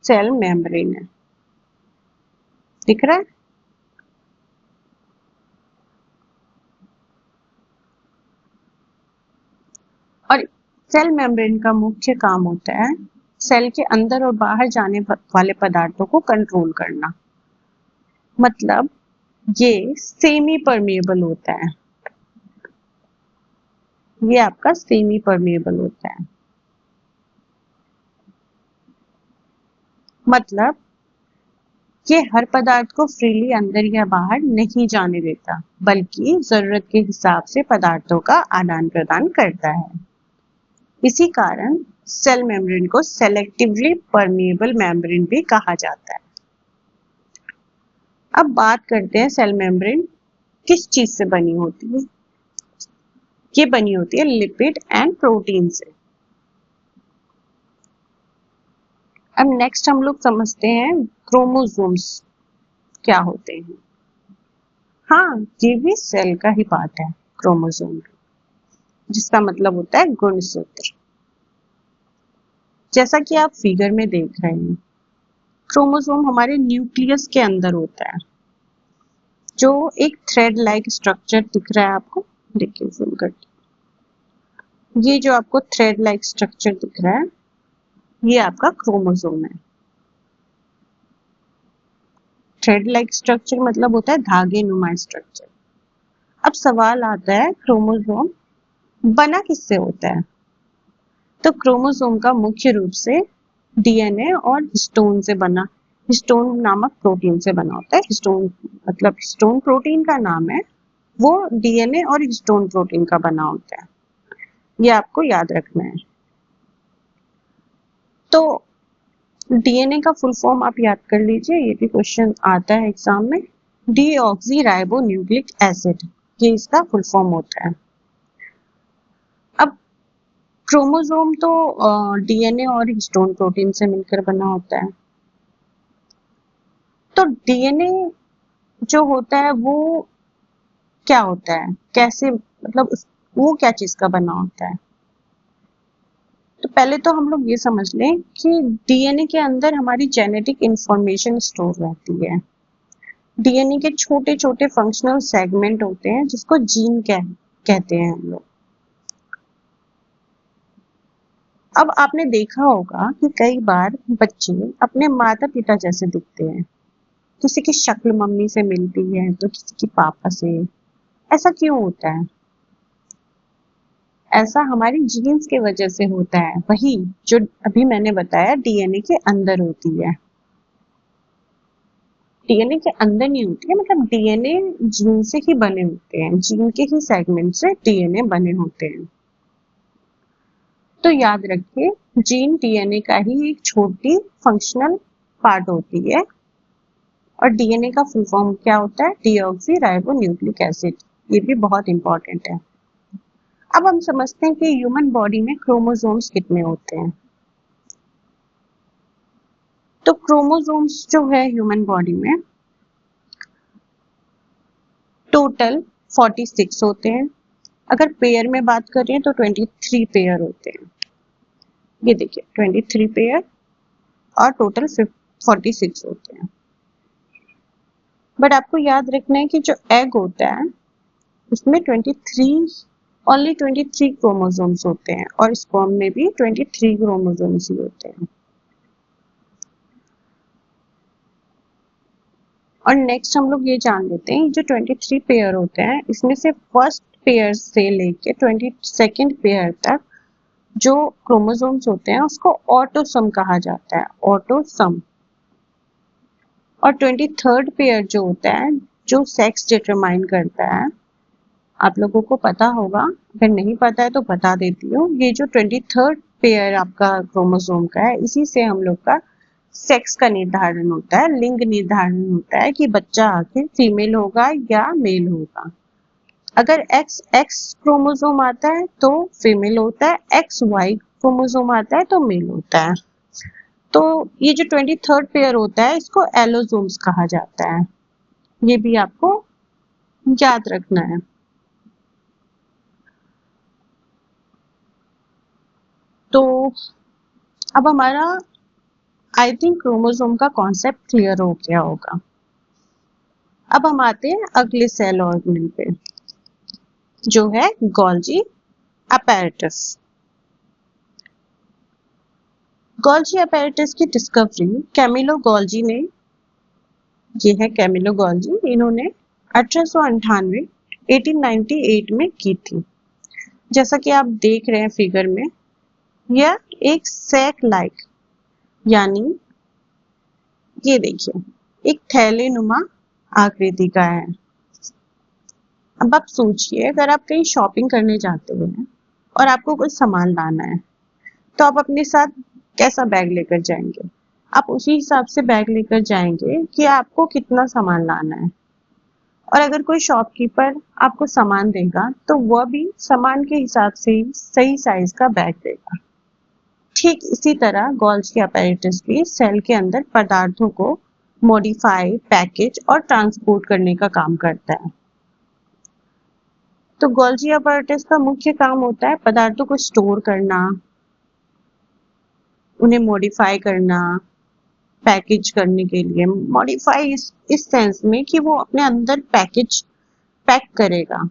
सेल मेम्ब्रेन है। दिख रहा है? और सेल मेम्ब्रेन का मुख्य काम होता है सेल के अंदर और बाहर जाने वाले पदार्थों को कंट्रोल करना। मतलब ये सेमी परमेबल होता है। ये आपका सेमी परमेबल होता है। मतलब ये हर पदार्थ को फ्रीली अंदर या बाहर नहीं जाने देता, बल्कि जरूरत के हिसाब से पदार्थों का आदान प्रदान करता है। इसी कारण सेल मेम्ब्रेन को सेलेक्टिवली परमेबल मेम्ब्रेन भी कहा जाता है। अब बात करते हैं सेल मेम्ब्रेन किस चीज से बनी होती है। ये बनी होती है लिपिड एंड प्रोटीन से। अब नेक्स्ट हम लोग समझते हैं क्रोमोसोम्स क्या होते हैं। हाँ, ये भी सेल का ही पार्ट है, क्रोमोसोम, जिसका मतलब होता है गुणसूत्र। जैसा कि आप फिगर में देख रहे हैं, क्रोमोसोम हमारे न्यूक्लियस के अंदर होता है, जो एक थ्रेड लाइक स्ट्रक्चर दिख रहा है आपको। देखिए जूम करके, ये जो आपको थ्रेड लाइक स्ट्रक्चर दिख रहा है, ये आपका क्रोमोसोम है। थ्रेड लाइक स्ट्रक्चर मतलब होता है धागे नुमा स्ट्रक्चर। अब सवाल आता है, क्रोमोसोम बना किससे होता है? तो क्रोमोसोम का मुख्य रूप से डीएनए और हिस्टोन से बना, हिस्टोन नामक प्रोटीन से बना होता है। हिस्टोन मतलब हिस्टोन प्रोटीन का नाम है, वो डीएनए और हिस्टोन प्रोटीन का बना होता है। ये आपको याद रखना है। तो डीएनए का फुल फॉर्म आप याद कर लीजिए, ये भी क्वेश्चन आता है एग्जाम में। डीऑक्सी राइबो न्यूक्लिक एसिड, ये इसका फुल फॉर्म होता है। अब क्रोमोसोम तो डीएनए और हिस्टोन प्रोटीन से मिलकर बना होता है। तो डीएनए जो होता है वो क्या होता है, कैसे, मतलब वो क्या चीज का बना होता है? तो पहले तो हम लोग ये समझ लें कि डीएनए के अंदर हमारी जेनेटिक इंफॉर्मेशन स्टोर रहती है। डीएनए के छोटे छोटे फंक्शनल सेगमेंट होते हैं जिसको जीन कहते हैं हम लोग। अब आपने देखा होगा कि कई बार बच्चे अपने माता पिता जैसे दिखते हैं। किसी की शक्ल मम्मी से मिलती है तो किसी की पापा से। ऐसा क्यों होता है? ऐसा हमारी जीन्स के वजह से होता है, वही जो अभी मैंने बताया डीएनए के अंदर होती है। डीएनए के अंदर नहीं होती है, मतलब डीएनए जीन से ही बने होते हैं, जीन के ही सेगमेंट से डीएनए बने होते हैं। तो याद रखिए, जीन डीएनए का ही एक छोटी फंक्शनल पार्ट होती है। और डीएनए का फुल फॉर्म क्या होता है? Deoxy ribo nucleic acid. ये भी बहुत इंपॉर्टेंट है। अब हम समझते हैं कि ह्यूमन बॉडी में क्रोमोसोम्स कितने होते हैं। तो क्रोमोसोम्स जो है ह्यूमन बॉडी में टोटल 46 होते हैं। अगर पेयर में बात करें तो 23 पेयर होते हैं। ये देखिए 23 पेयर और टोटल 46 होते हैं। बट आपको याद रखना है कि जो एग होता है उसमें 23 ओनली 23 क्रोमोसोम्स होते हैं और स्पर्म में भी 23 क्रोमोसोम्स ही होते हैं। और नेक्स्ट हम लोग ये जान लेते हैं, जो 23 पेयर होते हैं इसमें से फर्स्ट पेयर से लेके 22nd पेयर तक जो क्रोमोसोम्स होते हैं उसको ऑटोसम कहा जाता है, ऑटोसम। और 23rd पेयर जो होता है, जो सेक्स डिटरमाइन करता है, आप लोगों को पता होगा, अगर नहीं पता है तो बता देती हूँ। ये जो 23rd पेयर आपका क्रोमोसोम का है, इसी से हम लोग का सेक्स का निर्धारण होता है, लिंग निर्धारण होता है कि बच्चा आखिर फीमेल होगा या मेल होगा। अगर एक्स एक्स क्रोमोसोम आता है तो फीमेल होता है, एक्स वाई क्रोमोसोम आता है तो मेल होता है। तो ये जो 23rd पेयर होता है इसको एलोसोम्स कहा जाता है। ये भी आपको याद रखना है। तो अब हमारा आई थिंक क्रोमोसोम का कॉन्सेप्ट क्लियर हो गया होगा। अब हम आते हैं अगले सेल ऑर्गेनल पे, जो है गोल्जी अपैरेटस। गोल्जी अपैरेटस की डिस्कवरी कैमिलो गोल्जी ने, ये है कैमिलो गोल्जी, इन्होंने 1898 1898 में की थी। जैसा कि आप देख रहे हैं फिगर में, यह एक सैक लाइक, यानी ये देखिए एक थैले नुमा आकृति का है। अब आप सोचिए, अगर आप कहीं शॉपिंग करने जाते हैं और आपको कुछ सामान लाना है तो आप अपने साथ कैसा बैग लेकर जाएंगे? आप उसी हिसाब से बैग लेकर जाएंगे कि आपको कितना सामान लाना है। और अगर कोई शॉपकीपर आपको सामान देगा तो वह भी सामान के हिसाब से ही सही साइज का बैग देगा। ठीक इसी तरह गोल्जी अपैरेटस भी सेल के अंदर पदार्थों को मॉडिफाई, पैकेज और ट्रांसपोर्ट करने का काम करता है। तो गोल्जी अपैरेटस का मुख्य काम होता है पदार्थों को स्टोर करना, उन्हें मॉडिफाई करना, पैकेज करने के लिए। मॉडिफाई इस सेंस में कि वो अपने अंदर पैक करेगा।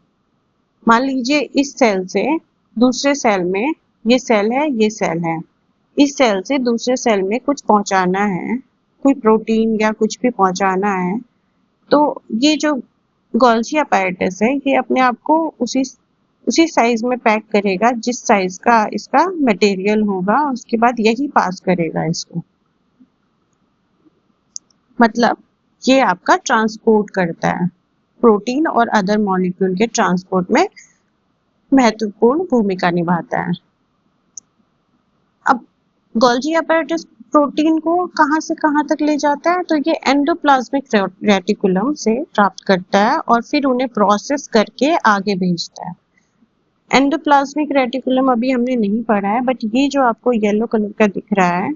मान लीजिए इस सेल से दूसरे सेल में, ये सेल है, ये सेल है, इस सेल से दूसरे सेल में कुछ पहुंचाना है, कोई प्रोटीन या कुछ भी पहुंचाना है, तो ये जो गोल्जी अपैरेटस है ये अपने आप को उसी साइज में पैक करेगा जिस साइज का इसका मटेरियल होगा, उसके बाद यही पास करेगा इसको। मतलब ये आपका ट्रांसपोर्ट करता है, प्रोटीन और अदर मॉलिक्यूल के ट्रांसपोर्ट में महत्वपूर्ण भूमिका निभाता है। अब गोल्जी अपैरेटस प्रोटीन को कहाँ से कहाँ तक ले जाता है? तो ये एंडोप्लाज्मिक रेटिकुलम से प्राप्त करता है और फिर उन्हें प्रोसेस करके आगे भेजता है। एंडोप्लाज्मिक रेटिकुलम अभी हमने नहीं पढ़ा है, बट ये जो आपको येलो कलर का दिख रहा है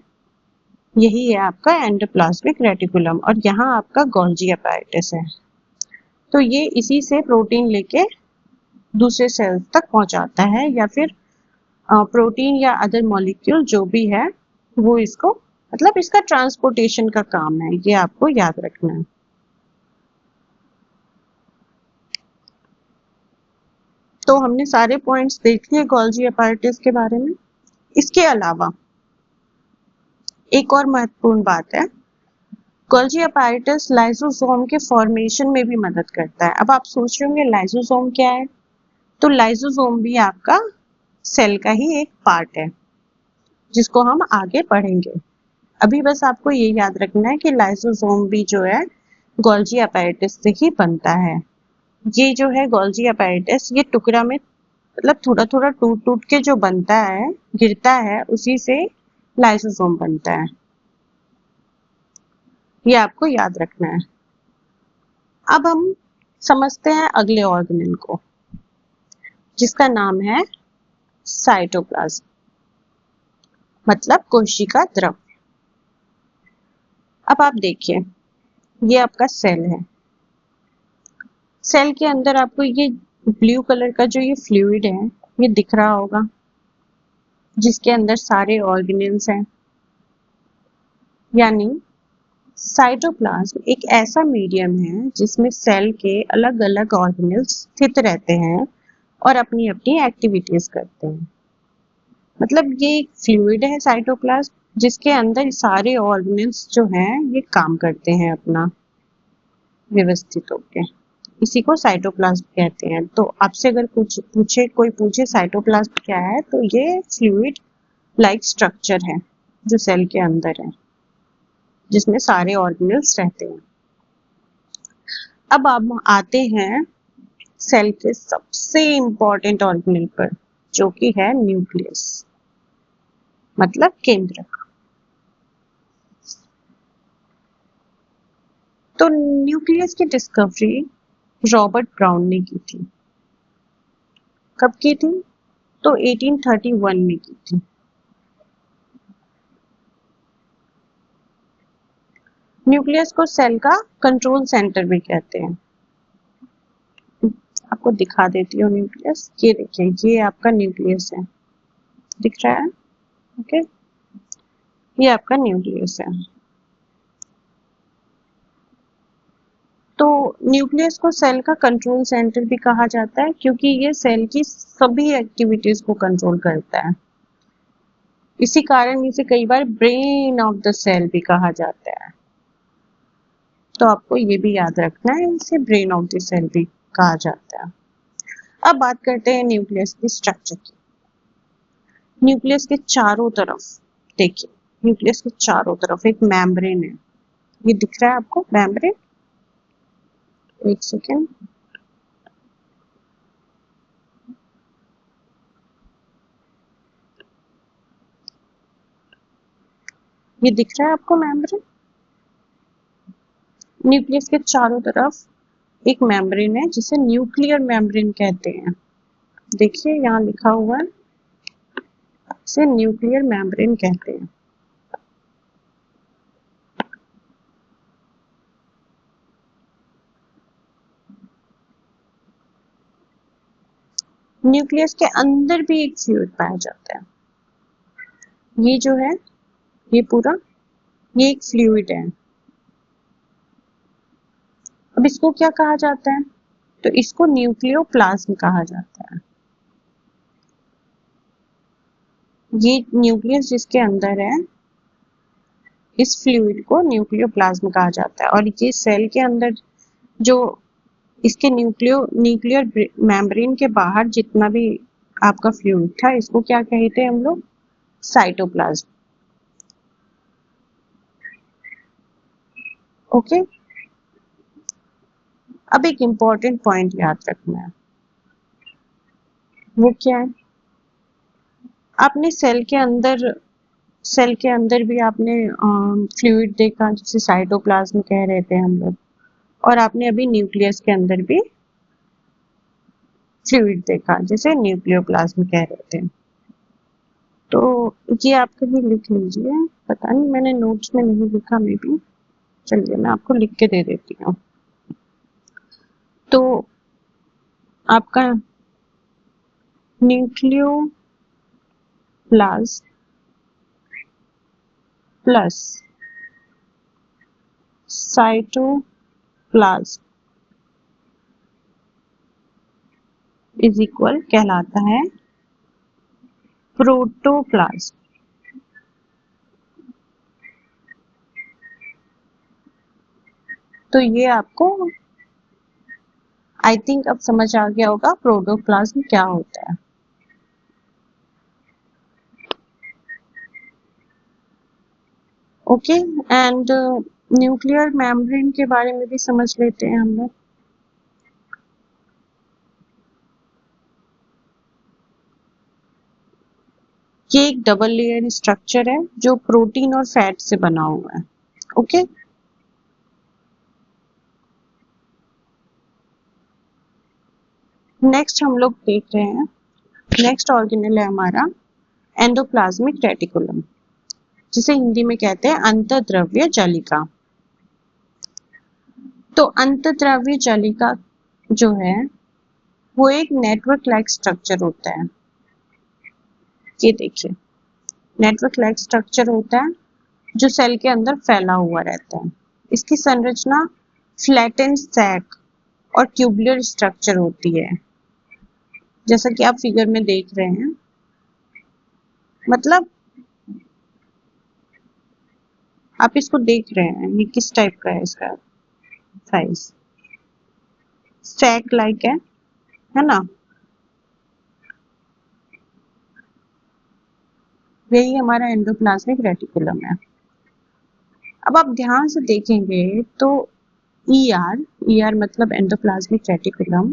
यही है आपका एंडोप्लाज्मिक रेटिकुलम, और यहाँ आपका गोल्जी अपैरेटस है। तो ये इसी से प्रोटीन लेके दूसरे सेल तक पहुंचाता है, या फिर प्रोटीन या अदर मॉलिक्यूल जो भी है वो इसको, मतलब इसका ट्रांसपोर्टेशन का काम है, ये आपको याद रखना है। तो हमने सारे पॉइंट्स देख लिए गोल्जी अपैरेटस के बारे में। इसके अलावा एक और महत्वपूर्ण बात है, गोल्जी अपैरेटस लाइसोसोम के फॉर्मेशन में भी मदद करता है। अब आप सोच रहे होंगे लाइसोसोम क्या है? तो लाइसोसोम भी आपका सेल का ही एक पार्ट है जिसको हम आगे पढ़ेंगे। अभी बस आपको ये याद रखना है कि लाइसोसोम भी जो है गोल्जी अपैरेटस से ही बनता है। ये जो है गोल्जी अपैरेटस, ये टुकड़ा में मतलब थोड़ा थोड़ा टूट टूट के जो बनता है, गिरता है, उसी से लाइसोसोम बनता है। ये आपको याद रखना है। अब हम समझते हैं अगले ऑर्गेनल को, जिसका नाम है साइटोप्लाज्म, मतलब कोशिका द्रव। अब आप देखिए, ये आपका सेल है। सेल के अंदर आपको ये ब्लू कलर का जो ये फ्लूइड है ये दिख रहा होगा, जिसके अंदर सारे ऑर्गेनल्स हैं। यानी साइटोप्लाज्म एक ऐसा मीडियम है जिसमें सेल के अलग अलग ऑर्गेनल्स स्थित रहते हैं और अपनी अपनी एक्टिविटीज करते हैं। मतलब ये एक फ्लूइड है साइटोप्लाज्म, जिसके अंदर सारे ऑर्गेनल्स जो हैं ये काम करते हैं अपना व्यवस्थित होकर। इसी को साइटोप्लाज्म कहते हैं। तो आपसे अगर कोई पूछे साइटोप्लाज्म क्या है, तो ये फ्लूइड लाइक स्ट्रक्चर है जो सेल के अंदर है, जिसमें सारे ऑर्गेनल्स रहते हैं। अब हम आते हैं सेल के सबसे इंपॉर्टेंट ऑर्गेनल पर, जो कि है न्यूक्लियस, मतलब केंद्रक। तो न्यूक्लियस की डिस्कवरी रॉबर्ट ब्राउन ने की थी। कब की थी? तो 1831 में की थी। न्यूक्लियस को सेल का कंट्रोल सेंटर भी कहते हैं। आपको दिखा देती हूँ न्यूक्लियस। ये देखिए, ये आपका न्यूक्लियस है, दिख रहा है? ओके, ये आपका न्यूक्लियस है। तो न्यूक्लियस को सेल का कंट्रोल सेंटर भी कहा जाता है क्योंकि ये सेल की सभी एक्टिविटीज को कंट्रोल करता है। इसी कारण इसे कई बार ब्रेन ऑफ द सेल भी कहा जाता है। तो आपको ये भी याद रखना है, इसे ब्रेन ऑफ द सेल भी कहा जाता है। अब बात करते हैं न्यूक्लियस की स्ट्रक्चर की। न्यूक्लियस के चारों तरफ देखिए, न्यूक्लियस के चारों तरफ एक मेम्ब्रेन है। ये दिख रहा है आपको मेम्ब्रेन? एक सेकेंड, ये दिख रहा है आपको मेम्ब्रेन? न्यूक्लियस के चारों तरफ एक मेम्ब्रेन है जिसे न्यूक्लियर मेम्ब्रेन कहते हैं। देखिए यहाँ लिखा हुआ है, इसे न्यूक्लियर मेम्ब्रेन कहते हैं। न्यूक्लियस के अंदर भी एक फ्लूइड पाया जाता है। ये जो है, ये पूरा, ये एक फ्लूइड है। अब इसको क्या कहा जाता है? तो इसको न्यूक्लियोप्लाज्म कहा जाता है। ये न्यूक्लियस जिसके अंदर है, इस फ्लूइड को न्यूक्लियोप्लाज्म कहा जाता है। और ये सेल के अंदर जो इसके न्यूक्लियर मेम्ब्रेन के बाहर जितना भी आपका फ्लूइड था, इसको क्या कहते हैं हम लोग? साइटोप्लाज्म। ओके, अब एक इम्पॉर्टेंट पॉइंट याद रखना है। वो क्या है? आपने सेल के अंदर भी आपने फ्लूइड देखा जिसे साइटोप्लाज्म कह रहे थे हम लोग, और आपने अभी न्यूक्लियस के अंदर भी फ्लूइड देखा जिसे न्यूक्लियोप्लाज्म कह रहे थे। तो ये आप कभी लिख लीजिए, पता नहीं मैंने नोट्स में नहीं लिखा मे बी, चलिए मैं आपको लिख के दे देती हूँ। तो आपका nucleoplasm plus cytoplasm is equal कहलाता है प्रोटोप्लाज्म। तो ये आपको आई थिंक अब समझ आ गया होगा प्रोटोप्लाज्म क्या होता है। ओके, एंड न्यूक्लियर मेम्ब्रेन के बारे में भी समझ लेते हैं हम लोग। ये एक डबल लेयर स्ट्रक्चर है जो प्रोटीन और फैट से बना हुआ है। ओके, नेक्स्ट हम लोग देख रहे हैं, नेक्स्ट ऑर्गेनेल है हमारा एंडोप्लाज्मिक रेटिकुलम, जिसे हिंदी में कहते हैं अंतःद्रव्य जालिका। तो अंतःद्रव्य जालिका जो है वो एक नेटवर्क लाइक स्ट्रक्चर होता है। ये देखिए, नेटवर्क लाइक स्ट्रक्चर होता है जो सेल के अंदर फैला हुआ रहता है। इसकी संरचना फ्लैटेंड सैक और ट्यूबुलर स्ट्रक्चर होती है, जैसा कि आप फिगर में देख रहे हैं। मतलब आप इसको देख रहे हैं, ये किस टाइप का है, इसका साइज सैक लाइक है ना? यही हमारा एंडोप्लाज्मिक रेटिकुलम है। अब आप ध्यान से देखेंगे तो ईआर मतलब एंडोप्लाज्मिक रेटिकुलम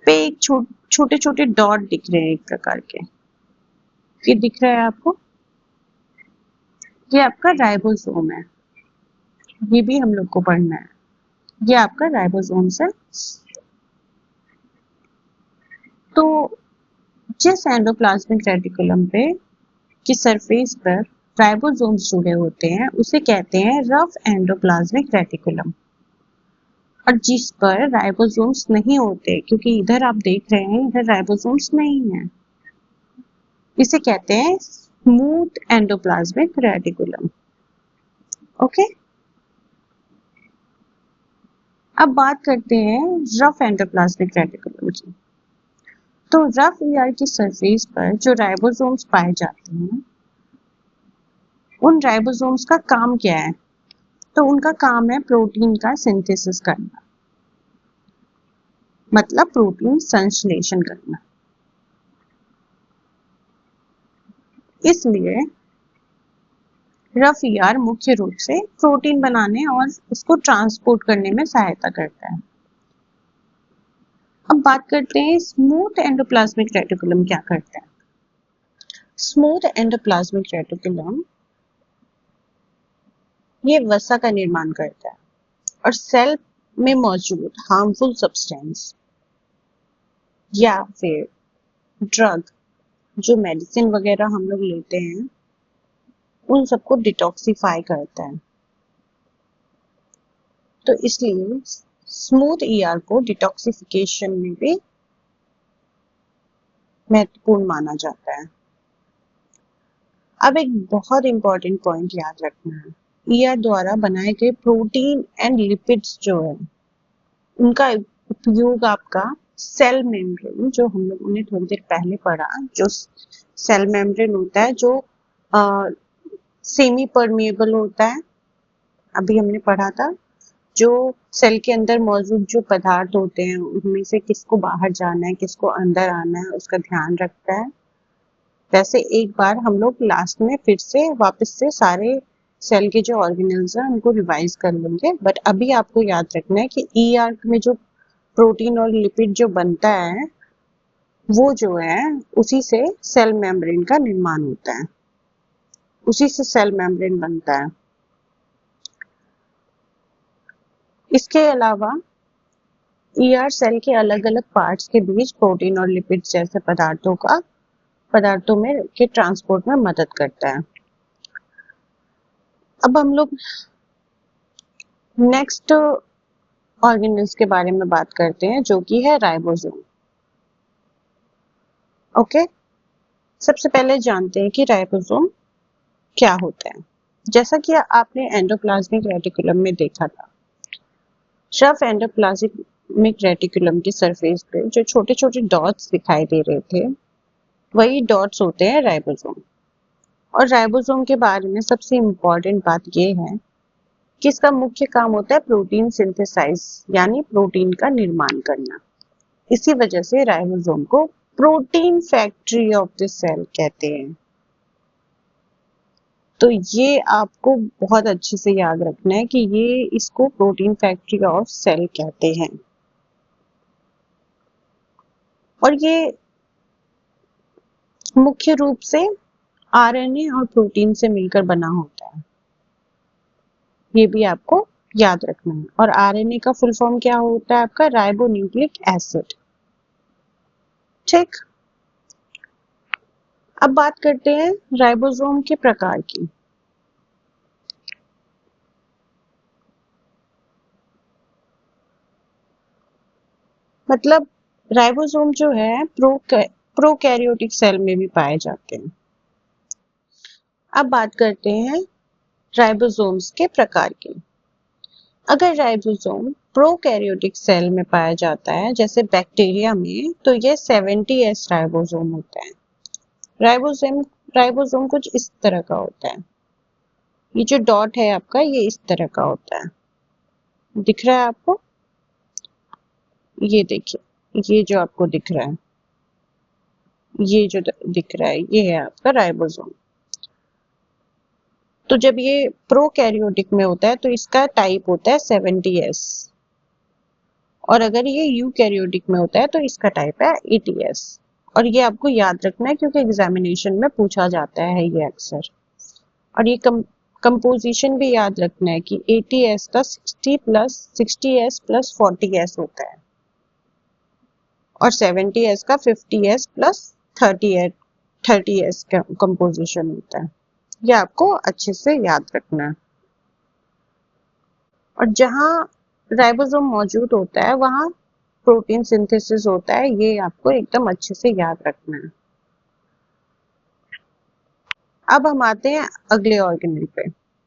पे एक छोटे छोटे डॉट दिख रहे हैं एक प्रकार के। ये दिख रहा है आपको? ये आपका राइबोसोम है, ये भी हम लोग को पढ़ना है। ये आपका राइबोसोम है। तो जिस एंडोप्लाज्मिक रेटिकुलम पे की सरफेस पर राइबोसोम्स जुड़े होते हैं उसे कहते हैं रफ एंडोप्लाज्मिक रेटिकुलम, और जिस पर राइबोसोम्स नहीं होते, क्योंकि इधर आप देख रहे हैं इधर राइबोसोम्स नहीं है, इसे कहते हैं स्मूथ एंडोप्लाज्मिक रेटिकुलम। ओके, अब बात करते हैं रफ एंडोप्लाज्मिक रेटिकुलम की। तो रफ ईआर की सरफेस पर जो राइबोसोम्स पाए जाते हैं, उन राइबोसोम्स का काम क्या है? तो उनका काम है प्रोटीन का सिंथेसिस करना, मतलब प्रोटीन संश्लेषण करना। इसलिए रफ ईआर मुख्य रूप से प्रोटीन बनाने और इसको ट्रांसपोर्ट करने में सहायता करता है। अब बात करते हैं स्मूथ एंडोप्लाज्मिक रेटिकुलम क्या करता है। स्मूथ एंडोप्लाज्मिक रेटिकुलम ये वसा का निर्माण करता है और सेल में मौजूद हार्मफुल सब्सटेंस या फिर ड्रग, जो मेडिसिन वगैरह हम लोग लेते हैं, उन सबको डिटॉक्सिफाई करता है। तो इसलिए स्मूथ ईआर को डिटॉक्सिफिकेशन में भी महत्वपूर्ण माना जाता है। अब एक बहुत इंपॉर्टेंट पॉइंट याद रखना है, ईआर द्वारा बनाए गए प्रोटीन एंड लिपिड्स जो है उनका उपयोग आपका सेल मेम्ब्रेन, जो हम लोगों ने थोड़ी देर पहले पढ़ा, जो सेल मेम्ब्रेन होता है जो सेमी परमिएबल होता है, अभी हमने पढ़ा था, जो सेल के अंदर मौजूद जो पदार्थ होते हैं उनमें से किसको बाहर जाना है किसको अंदर आना है उसका ध्यान रखता है। वैसे एक बार हम लोग लास्ट में फिर से वापस से सारे सेल के जो ऑर्गेनेल्स हैं उनको रिवाइज कर लेंगे, बट अभी आपको याद रखना है कि ईआर में जो प्रोटीन और लिपिड जो बनता है वो जो है उसी से सेल मेम्ब्रेन का निर्माण होता है, उसी से सेल मेम्ब्रेन बनता है। इसके अलावा ईआर सेल के अलग अलग पार्ट्स के बीच प्रोटीन और लिपिड जैसे पदार्थों में के ट्रांसपोर्ट में मदद करता है। अब हम लोग नेक्स्ट ऑर्गेनेल्स के बारे में बात करते हैं, जो कि है राइबोसोम। ओके, सबसे पहले जानते हैं कि राइबोसोम क्या होता है। जैसा कि आपने एंडोप्लाज्मिक रेटिकुलम में देखा था, रफ एंडोप्लाज्मिक रेटिकुलम की सरफेस पे जो छोटे छोटे डॉट्स दिखाई दे रहे थे वही डॉट्स होते हैं राइबोसोम। और राइबोसोम के बारे में सबसे इम्पोर्टेंट बात यह है कि इसका मुख्य काम होता है प्रोटीन सिंथेसाइज, यानी प्रोटीन का निर्माण करना। इसी वजह से राइबोसोम को protein factory of the cell कहते हैं। तो ये आपको बहुत अच्छे से याद रखना है कि ये इसको प्रोटीन फैक्ट्री ऑफ सेल कहते हैं। और ये मुख्य रूप से आरएनए और प्रोटीन से मिलकर बना होता है, ये भी आपको याद रखना है। और आरएनए का फुल फॉर्म क्या होता है आपका? Ribo nucleic acid. ठीक, अब बात करते हैं राइबोसोम के प्रकार की। मतलब राइबोसोम जो है प्रोकैरियोटिक सेल में भी पाए जाते हैं। अब बात करते हैं राइबोसोम्स के प्रकार की। अगर राइबोसोम प्रोकैरियोटिक सेल में पाया जाता है जैसे बैक्टीरिया में, तो ये 70S राइबोसोम होता है। राइबोसोम कुछ इस तरह का होता है, ये जो डॉट है आपका ये इस तरह का होता है, दिख रहा है आपको? ये देखिए, ये जो आपको दिख रहा है, ये जो दिख रहा है ये है आपका राइबोसोम। तो जब ये प्रोकैरियोटिक में होता है तो इसका टाइप होता है 70S, और अगर ये यूकैरियोटिक में होता है तो इसका टाइप है 80S। और ये आपको याद रखना है क्योंकि एग्जामिनेशन में पूछा जाता है ये अक्सर। और ये कंपोजिशन भी याद रखना है कि 80S का 60S + 40S होता है। और 70s का 50s प्लस 30s का कंपोजिशन होता है। ये आपको अच्छे से याद रखना है। और जहाँ राइबोसोम मौजूद होता है वहाँ प्रोटीन सिंथेसिस होता है, ये आपको एकदम अच्छे से याद रखना है। अब हम आते हैं अगले ऑर्गेनेल पे,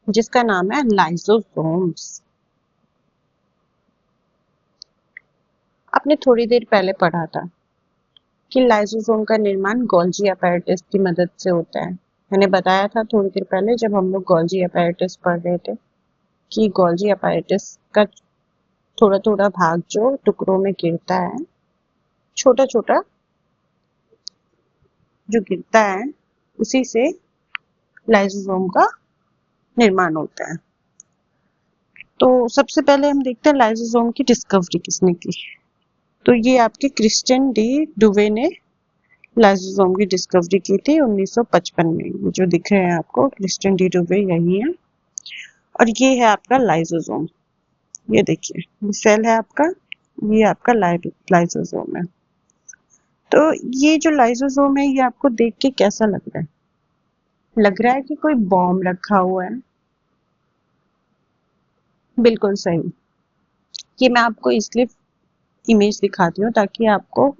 जिसका नाम है लाइसोसोम्स। आपने थोड़ी देर पहले पढ़ा था कि लाइसोसोम का निर्माण गोल्जी अपैरेटस की मदद से होता है। मैंने बताया था थोड़ी देर पहले जब हम लोग गोल्जी अपैरेटस पढ़ रहे थे कि गोल्जी अपैरेटस का थोड़ा थोड़ा भाग जो टुकड़ों में गिरता है, छोटा छोटा जो गिरता है, उसी से लाइसोसोम का निर्माण होता है। तो सबसे पहले हम देखते हैं लाइसोसोम की डिस्कवरी किसने की। तो ये आपके क्रिश्चियन डी डुवे ने लाइसोसोम की डिस्कवरी की थी 1955 में। ये जो दिख रहे हैं आपको क्रिश्चियन डी डुवे यही है। और ये है आपका लाइसोसोम। ये देखिए, ये सेल है आपका, ये आपका लाइसोसोम है। तो ये जो लाइसोसोम है ये आपको देख के कैसा लग रहा है? लग रहा है कि कोई बॉम्ब रखा हुआ है। बिल्कुल सही। ये मैं आपको इसलिए इमेज दिखाती हूँ ताकि आपको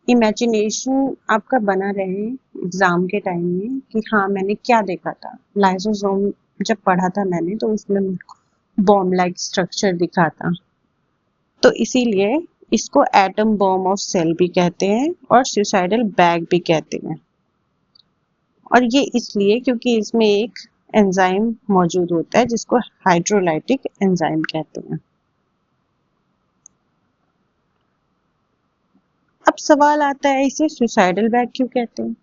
इमेजिनेशन आपका बना रहे एग्जाम के टाइम में कि हाँ मैंने क्या देखा था। लाइसोसोम जब पढ़ा था मैंने तो उसमें बॉम्ब लाइक स्ट्रक्चर दिखा था। तो इसीलिए इसको एटम बॉम्ब ऑफ सेल भी कहते हैं और सुसाइडल बैग भी कहते हैं। और ये इसलिए क्योंकि इसमें एक एंजाइम मौजूद होता है जिसको हाइड्रोलाइटिक एंजाइम कहते हैं। अब सवाल आता है इसे सुसाइडल बैग क्यों कहते हैं?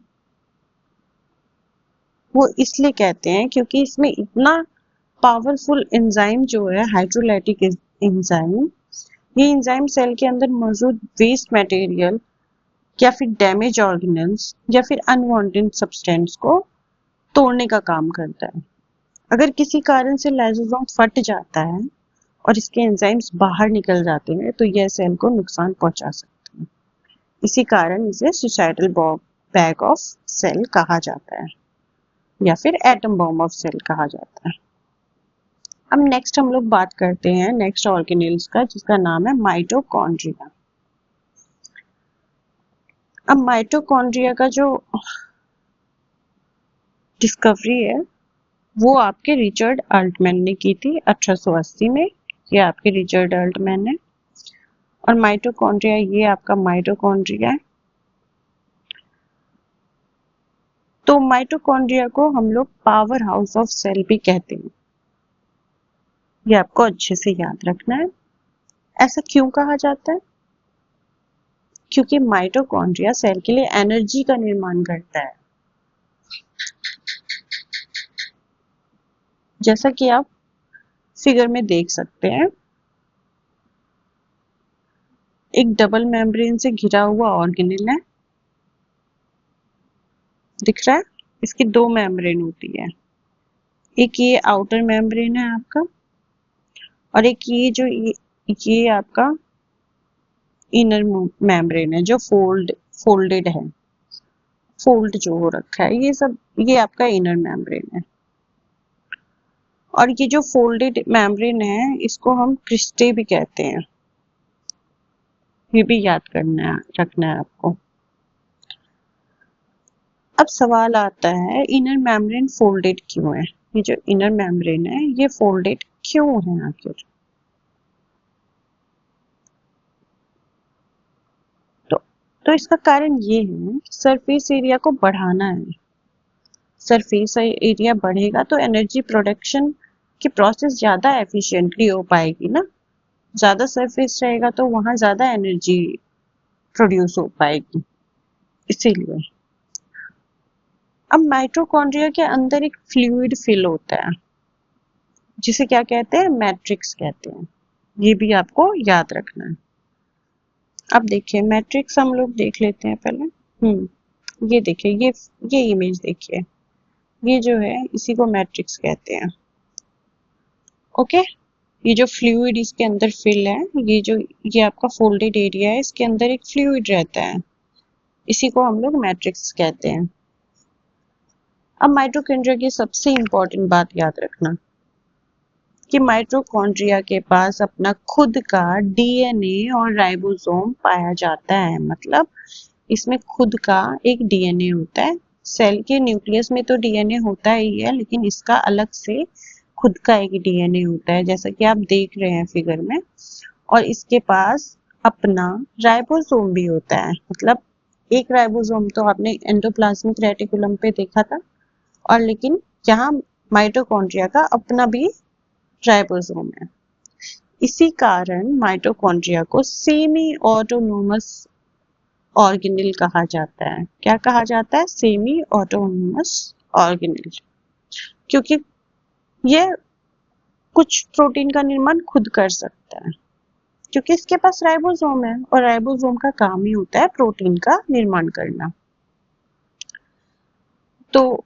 वो इसलिए कहते हैं क्योंकि इसमें इतना पावरफुल एंजाइम जो है हाइड्रोलाइटिक एंजाइम, ये एंजाइम सेल के अंदर मौजूद वेस्ट मटेरियल या फिर डैमेज ऑर्गेनल्स या फिर अनवांटेड सब्सटेंस को तोड़ने का काम करता है। अगर किसी कारण से लाइसोसोम फट जाता है और इसके एंजाइम्स बाहर निकल जाते हैं तो यह सेल को नुकसान पहुंचा सकते हैं। इसी कारण इसे सुसाइडल बैग ऑफ सेल कहा जाता है या फिर एटम बॉम्ब ऑफ सेल कहा जाता है। अब नेक्स्ट हम लोग बात करते हैं नेक्स्ट ऑर्गेनेल्स का, जिसका नाम है माइटोकॉन्ड्रिया। अब माइटोकॉन्ड्रिया का जो डिस्कवरी है वो आपके रिचर्ड अल्टमैन ने की थी 1880 में। ये आपके रिचर्ड अल्टमैन है। और माइटोकॉन्ड्रिया, ये आपका माइटोकॉन्ड्रिया है। तो माइटोकॉन्ड्रिया को हम लोग पावर हाउस ऑफ सेल भी कहते हैं। ये आपको अच्छे से याद रखना है। ऐसा क्यों कहा जाता है? क्योंकि माइटोकॉन्ड्रिया सेल के लिए एनर्जी का निर्माण करता है। जैसा कि आप फिगर में देख सकते हैं, एक डबल मेम्ब्रेन से घिरा हुआ ऑर्गेनेल है, दिख रहा है? इसकी दो मेम्ब्रेन होती है, एक ये आउटर मेम्ब्रेन है आपका और एक ये आपका इनर मेम्ब्रेन है जो फोल्डेड है, फोल्ड जो हो रखा है, ये आपका इनर मेम्ब्रेन है। और ये जो फोल्डेड मेम्ब्रेन है इसको हम क्रिस्टे भी कहते हैं। ये भी याद रखना है आपको। अब सवाल आता है इनर मेम्ब्रेन फोल्डेड क्यों है? ये जो इनर मेम्ब्रेन है ये फोल्डेड क्यों है आखिर? तो इसका कारण ये है, सरफेस एरिया को बढ़ाना है। सरफेस एरिया बढ़ेगा तो एनर्जी प्रोडक्शन की प्रोसेस ज्यादा एफिशिएंटली हो पाएगी ना। ज्यादा सरफेस रहेगा तो वहां ज्यादा एनर्जी प्रोड्यूस हो पाएगी, इसीलिए। अब माइटोकॉन्ड्रिया के अंदर एक फ्लूइड फिल होता है जिसे क्या कहते हैं? मैट्रिक्स कहते हैं। ये भी आपको याद रखना है। अब देखिए मैट्रिक्स हम लोग देख लेते हैं पहले। ये देखिए, ये इमेज देखिए, ये जो है इसी को मैट्रिक्स कहते हैं। ओके, ये जो फ्लूइड इसके अंदर फिल है, ये आपका फोल्डेड एरिया है, इसके अंदर एक फ्लूइड रहता है, इसी को हम लोग मैट्रिक्स कहते हैं। अब माइटोकॉन्ड्रिया की सबसे इंपॉर्टेंट बात याद रखना कि माइटोकॉन्ड्रिया के पास अपना खुद का डीएनए और राइबोसोम पाया जाता है। मतलब इसमें खुद का एक डीएनए होता है। सेल के न्यूक्लियस में तो डीएनए होता ही है, लेकिन इसका अलग से खुद का एक डीएनए होता है, जैसा कि आप देख रहे हैं फिगर में। और इसके पास अपना राइबोसोम भी होता है। मतलब एक राइबोसोम तो आपने एंडोप्लाज्मिक रेटिकुलम पे देखा था, और लेकिन यहाँ माइटोकॉन्ड्रिया का अपना भी राइबोसोम है। इसी कारण माइटोकॉन्ड्रिया को सेमी ऑटोनोमस ऑर्गेनेल कहा जाता है। क्या कहा जाता है? सेमी ऑटोनोमस ऑर्गेनेल, क्योंकि ये कुछ प्रोटीन का निर्माण खुद कर सकता है, क्योंकि इसके पास राइबोसोम है, और राइबोसोम का काम ही होता है प्रोटीन का निर्माण करना। तो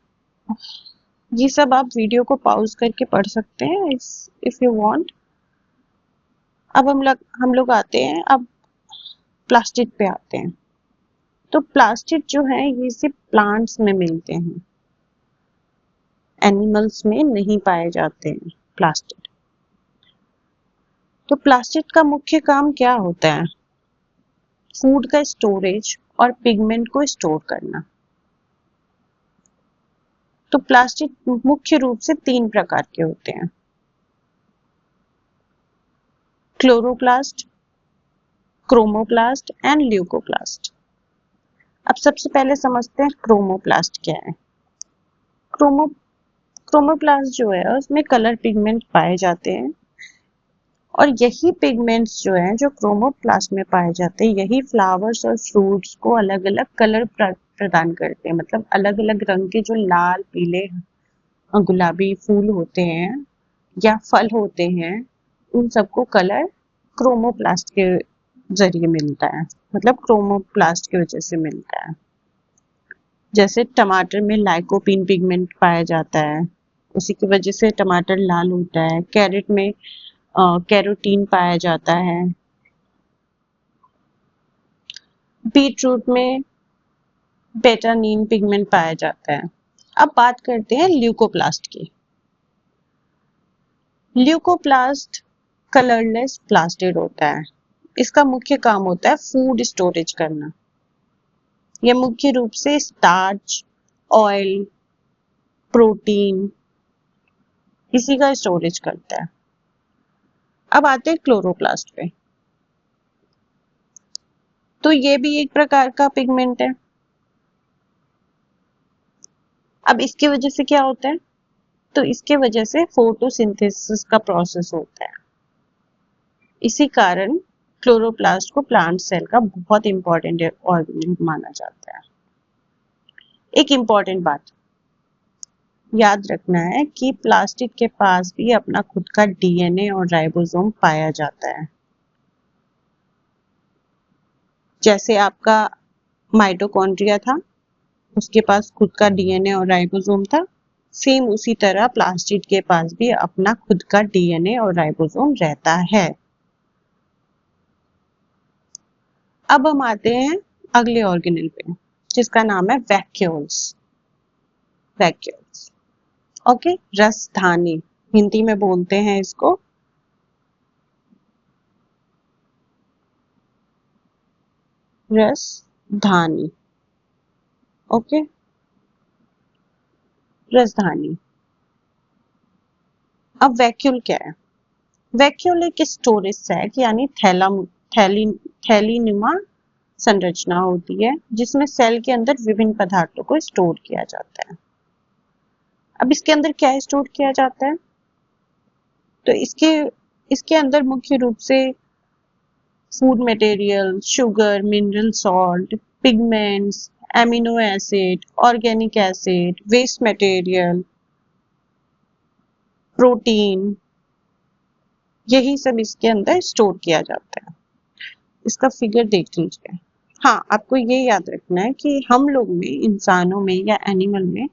ये सब आप वीडियो को पॉज करके पढ़ सकते हैं इफ यू वांट। अब हम लोग आते हैं, अब प्लास्टिड पे आते हैं। तो प्लास्टिड जो है ये सिर्फ प्लांट्स में मिलते हैं, एनिमल्स में नहीं पाए जाते हैं प्लास्टिड। तो प्लास्टिड का मुख्य काम क्या होता है? फूड का स्टोरेज और पिगमेंट को स्टोर करना। तो प्लास्टिड मुख्य रूप से 3 प्रकार के होते हैं: क्लोरोप्लास्ट, क्रोमोप्लास्ट एंड ल्यूकोप्लास्ट। अब सबसे पहले समझते हैं क्रोमोप्लास्ट क्या है। क्रोमोप्लास्ट जो है उसमें कलर पिगमेंट पाए जाते हैं, और यही पिगमेंट्स जो हैं जो क्रोमोप्लास्ट में पाए जाते हैं, यही फ्लावर्स और फ्रूट्स को अलग अलग कलर प्रदान करते हैं। मतलब अलग अलग रंग के जो लाल, पीले, गुलाबी फूल होते हैं या फल होते हैं, उन सबको कलर क्रोमोप्लास्ट के जरिए मिलता है। मतलब क्रोमोप्लास्ट की वजह से मिलता है। जैसे टमाटर में लाइकोपीन पिगमेंट पाया जाता है, उसी की वजह से टमाटर लाल होता है। कैरेट में कैरोटीन पाया जाता है। बीटरूट में बेटानीन पिगमेंट पाया जाता है। अब बात करते हैं ल्यूकोप्लास्ट की। ल्यूकोप्लास्ट कलरलेस प्लास्टिड होता है। इसका मुख्य काम होता है फूड स्टोरेज करना। यह मुख्य रूप से स्टार्च, ऑयल, प्रोटीन इसी का स्टोरेज करता है। अब आते हैं क्लोरोप्लास्ट पे। तो ये भी एक प्रकार का पिगमेंट है। अब इसकी वजह से क्या होता है? तो इसके वजह से फोटोसिंथेसिस का प्रोसेस होता है। इसी कारण क्लोरोप्लास्ट को प्लांट सेल का बहुत इंपॉर्टेंट ऑर्गेनेल माना जाता है। एक इंपॉर्टेंट बात याद रखना है कि प्लास्टिड के पास भी अपना खुद का डीएनए और राइबोसोम पाया जाता है। जैसे आपका माइटोकॉन्ड्रिया था, उसके पास खुद का डीएनए और राइबोसोम था, सेम उसी तरह प्लास्टिड के पास भी अपना खुद का डीएनए और राइबोसोम रहता है। अब हम आते हैं अगले ऑर्गेनेल पे, जिसका नाम है वैक्यूल्स। वैक्यूल्स, ओके, रसधानी हिंदी में बोलते हैं इसको। रसधानी, ओके, रसधानी। अब वैक्यूल क्या है? वैक्यूल एक स्टोरेज सैक यानी थैलीनुमा संरचना होती है, जिसमें सेल के अंदर विभिन्न पदार्थों को स्टोर किया जाता है। अब इसके अंदर क्या स्टोर किया जाता है? तो इसके अंदर मुख्य रूप से food material, sugar, mineral salt, pigments, amino acid, organic acid, waste material, protein, यही सब इसके अंदर स्टोर किया जाता है। इसका फिगर देख लीजिए। हाँ, आपको ये याद रखना है कि हम लोग में, इंसानों में या एनिमल में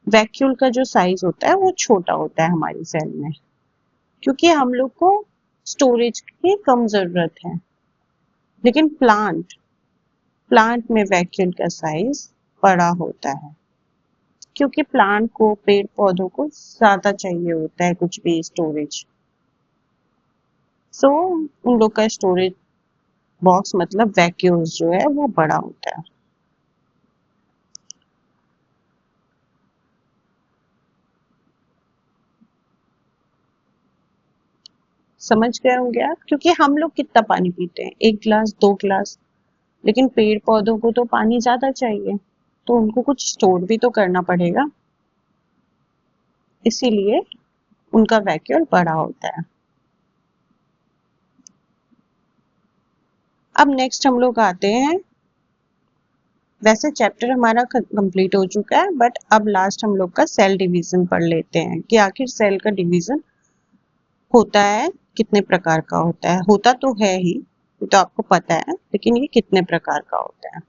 वैक्यूल का जो साइज होता है वो छोटा होता है हमारी सेल में, क्योंकि हम लोग को स्टोरेज की कम जरूरत है। लेकिन प्लांट में वैक्यूल का साइज बड़ा होता है, क्योंकि प्लांट को, पेड़ पौधों को ज्यादा चाहिए होता है कुछ भी स्टोरेज। सो उन लोग का स्टोरेज बॉक्स मतलब वैक्यूल्स जो है वो बड़ा होता है। समझ गए होंगे आप, क्योंकि हम लोग कितना पानी पीते हैं, 1 गिलास 2 गिलास, लेकिन पेड़ पौधों को तो पानी ज्यादा चाहिए, तो उनको कुछ स्टोर भी तो करना पड़ेगा, इसीलिए उनका वैक्यूल बड़ा होता है। अब नेक्स्ट हम लोग आते हैं, वैसे चैप्टर हमारा कंप्लीट हो चुका है, बट अब लास्ट हम लोग का सेल डिवीजन पढ़ लेते हैं कि आखिर सेल का डिवीजन होता है कितने प्रकार का होता है। होता तो है ही, ये तो आपको पता है, लेकिन ये कितने प्रकार का होता है।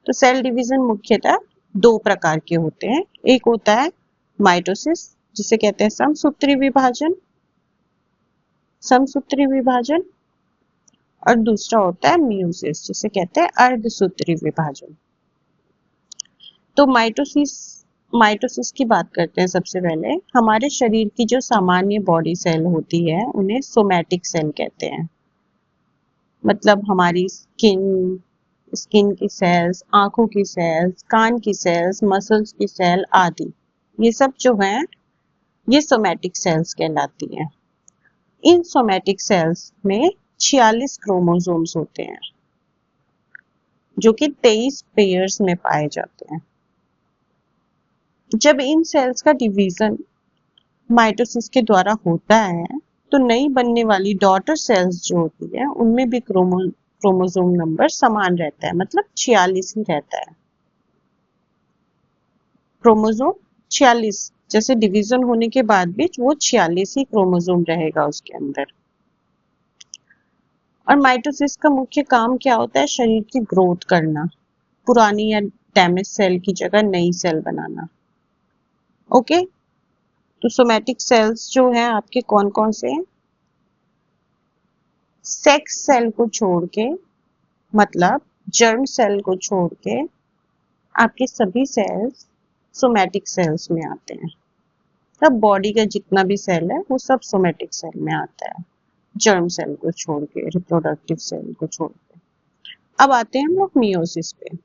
तो सेल डिवीजन मुख्यतः 2 प्रकार के होते हैं। एक होता है माइटोसिस, जिसे कहते हैं समसूत्री विभाजन, और दूसरा होता है मियोसिस, जिसे कहते हैं अर्धसूत्री विभाजन। तो माइटोसिस की बात करते हैं। सबसे पहले हमारे शरीर की जो सामान्य बॉडी सेल होती है उन्हें सोमैटिक सेल कहते हैं। मतलब हमारी स्किन की सेल्स, आंखों की सेल्स, कान की सेल्स, मसल्स की सेल आदि, ये सब जो हैं ये सोमैटिक सेल्स कहलाती हैं। इन सोमैटिक सेल्स में 46 क्रोमोसोम्स होते हैं, जो कि 23 पेयर्स में पाए जाते हैं। जब इन सेल्स का डिवीजन माइटोसिस के द्वारा होता है, तो नई बनने वाली डॉटर सेल्स जो होती है उनमें भी क्रोमोसोम नंबर समान रहता है, मतलब 46 ही रहता है। क्रोमोसोम 46, जैसे डिवीजन होने के बाद भी वो 46 ही क्रोमोसोम रहेगा उसके अंदर। और माइटोसिस का मुख्य काम क्या होता है? शरीर की ग्रोथ करना, पुरानी या डैमेज सेल की जगह नई सेल बनाना। ओके, तो सोमैटिक सेल्स जो हैं आपके कौन कौन से हैं? सेक्स सेल को छोड़ के, मतलब जर्म सेल को छोड़ के आपके सभी सेल्स सोमैटिक सेल्स में आते हैं। तब बॉडी का जितना भी सेल है वो सब सोमैटिक सेल में आता है, जर्म सेल को छोड़ के, रिप्रोडक्टिव सेल को छोड़ के। अब आते हैं हम लोग मियोसिस पे।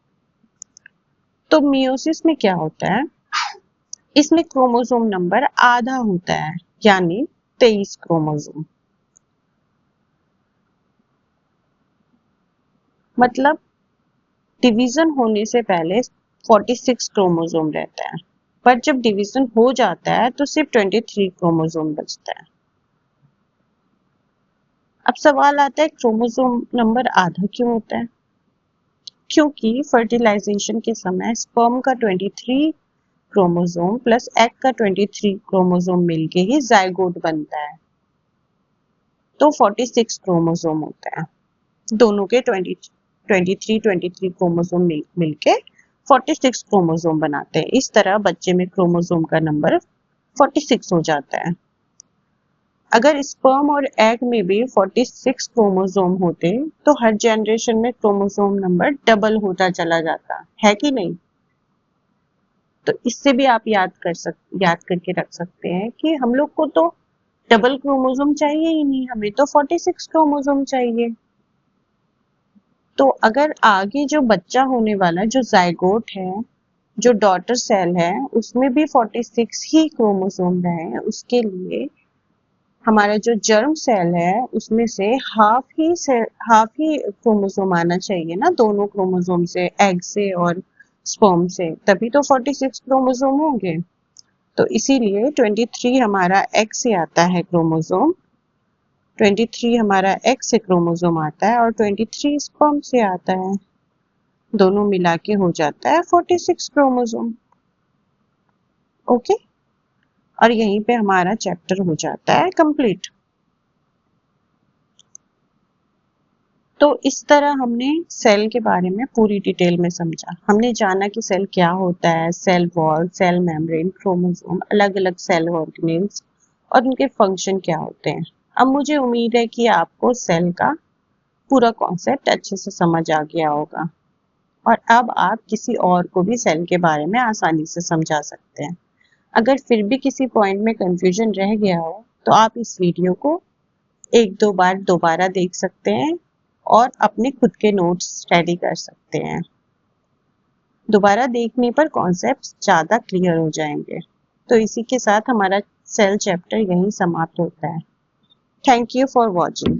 तो मियोसिस में क्या होता है? इसमें क्रोमोसोम नंबर आधा होता है, यानी 23 क्रोमोसोम। मतलब डिवीजन होने से पहले 46 क्रोमोसोम रहता है, पर जब डिवीजन हो जाता है तो सिर्फ 23 क्रोमोसोम बचता है। अब सवाल आता है क्रोमोसोम नंबर आधा क्यों होता है? क्योंकि फर्टिलाइजेशन के समय स्पर्म का 23 क्रोमोसोम प्लस एग का 23 क्रोमोसोम मिलके ही जाइगोट बनता है, तो 46 क्रोमोसोम होता है। दोनों के 23 क्रोमोसोम मिलके 46 क्रोमोसोम बनाते हैं। इस तरह बच्चे में क्रोमोसोम का नंबर 46 हो जाता है। अगर स्पर्म और एग में भी 46 क्रोमोसोम होते तो हर जनरेशन में क्रोमोसोम नंबर डबल होता चला जाता है कि नहीं? तो इससे भी आप याद करके रख सकते हैं कि हम लोग को तो डबल क्रोमोसोम चाहिए ही नहीं, हमें तो 46 क्रोमोसोम चाहिए। तो अगर आगे जो बच्चा होने वाला, जो जाइगोट है, जो डॉटर सेल है, उसमें भी 46 ही क्रोमोसोम रहे, उसके लिए हमारा जो जर्म सेल है उसमें से हाफ ही क्रोमोसोम आना चाहिए ना, दोनों क्रोमोसोम से, एग से और स्पर्म से, तभी तो 46 क्रोमोसोम होंगे। तो इसीलिए 23 हमारा एग से आता है क्रोमोसोम, 23 हमारा एग से क्रोमोसोम आता है और 23 स्पर्म से आता है, दोनों मिला के हो जाता है 46 क्रोमोसोम। ओके, और यहीं पे हमारा चैप्टर हो जाता है कंप्लीट। तो इस तरह हमने सेल के बारे में पूरी डिटेल में समझा। हमने जाना कि सेल क्या होता है, cell wall, cell membrane, chromosome, अलग अलग सेल ऑर्गेनेल्स और उनके फंक्शन क्या होते हैं। अब मुझे उम्मीद है कि आपको सेल का पूरा कॉन्सेप्ट अच्छे से समझ आ गया होगा और अब आप किसी और को भी सेल के बारे में आसानी से समझा सकते हैं। अगर फिर भी किसी पॉइंट में कंफ्यूजन रह गया हो तो आप इस वीडियो को एक दो बार दोबारा देख सकते हैं और अपने खुद के नोट्स रेडी कर सकते हैं। दोबारा देखने पर कॉन्सेप्ट ज़्यादा क्लियर हो जाएंगे। तो इसी के साथ हमारा सेल चैप्टर यहीं समाप्त होता है। Thank you for watching.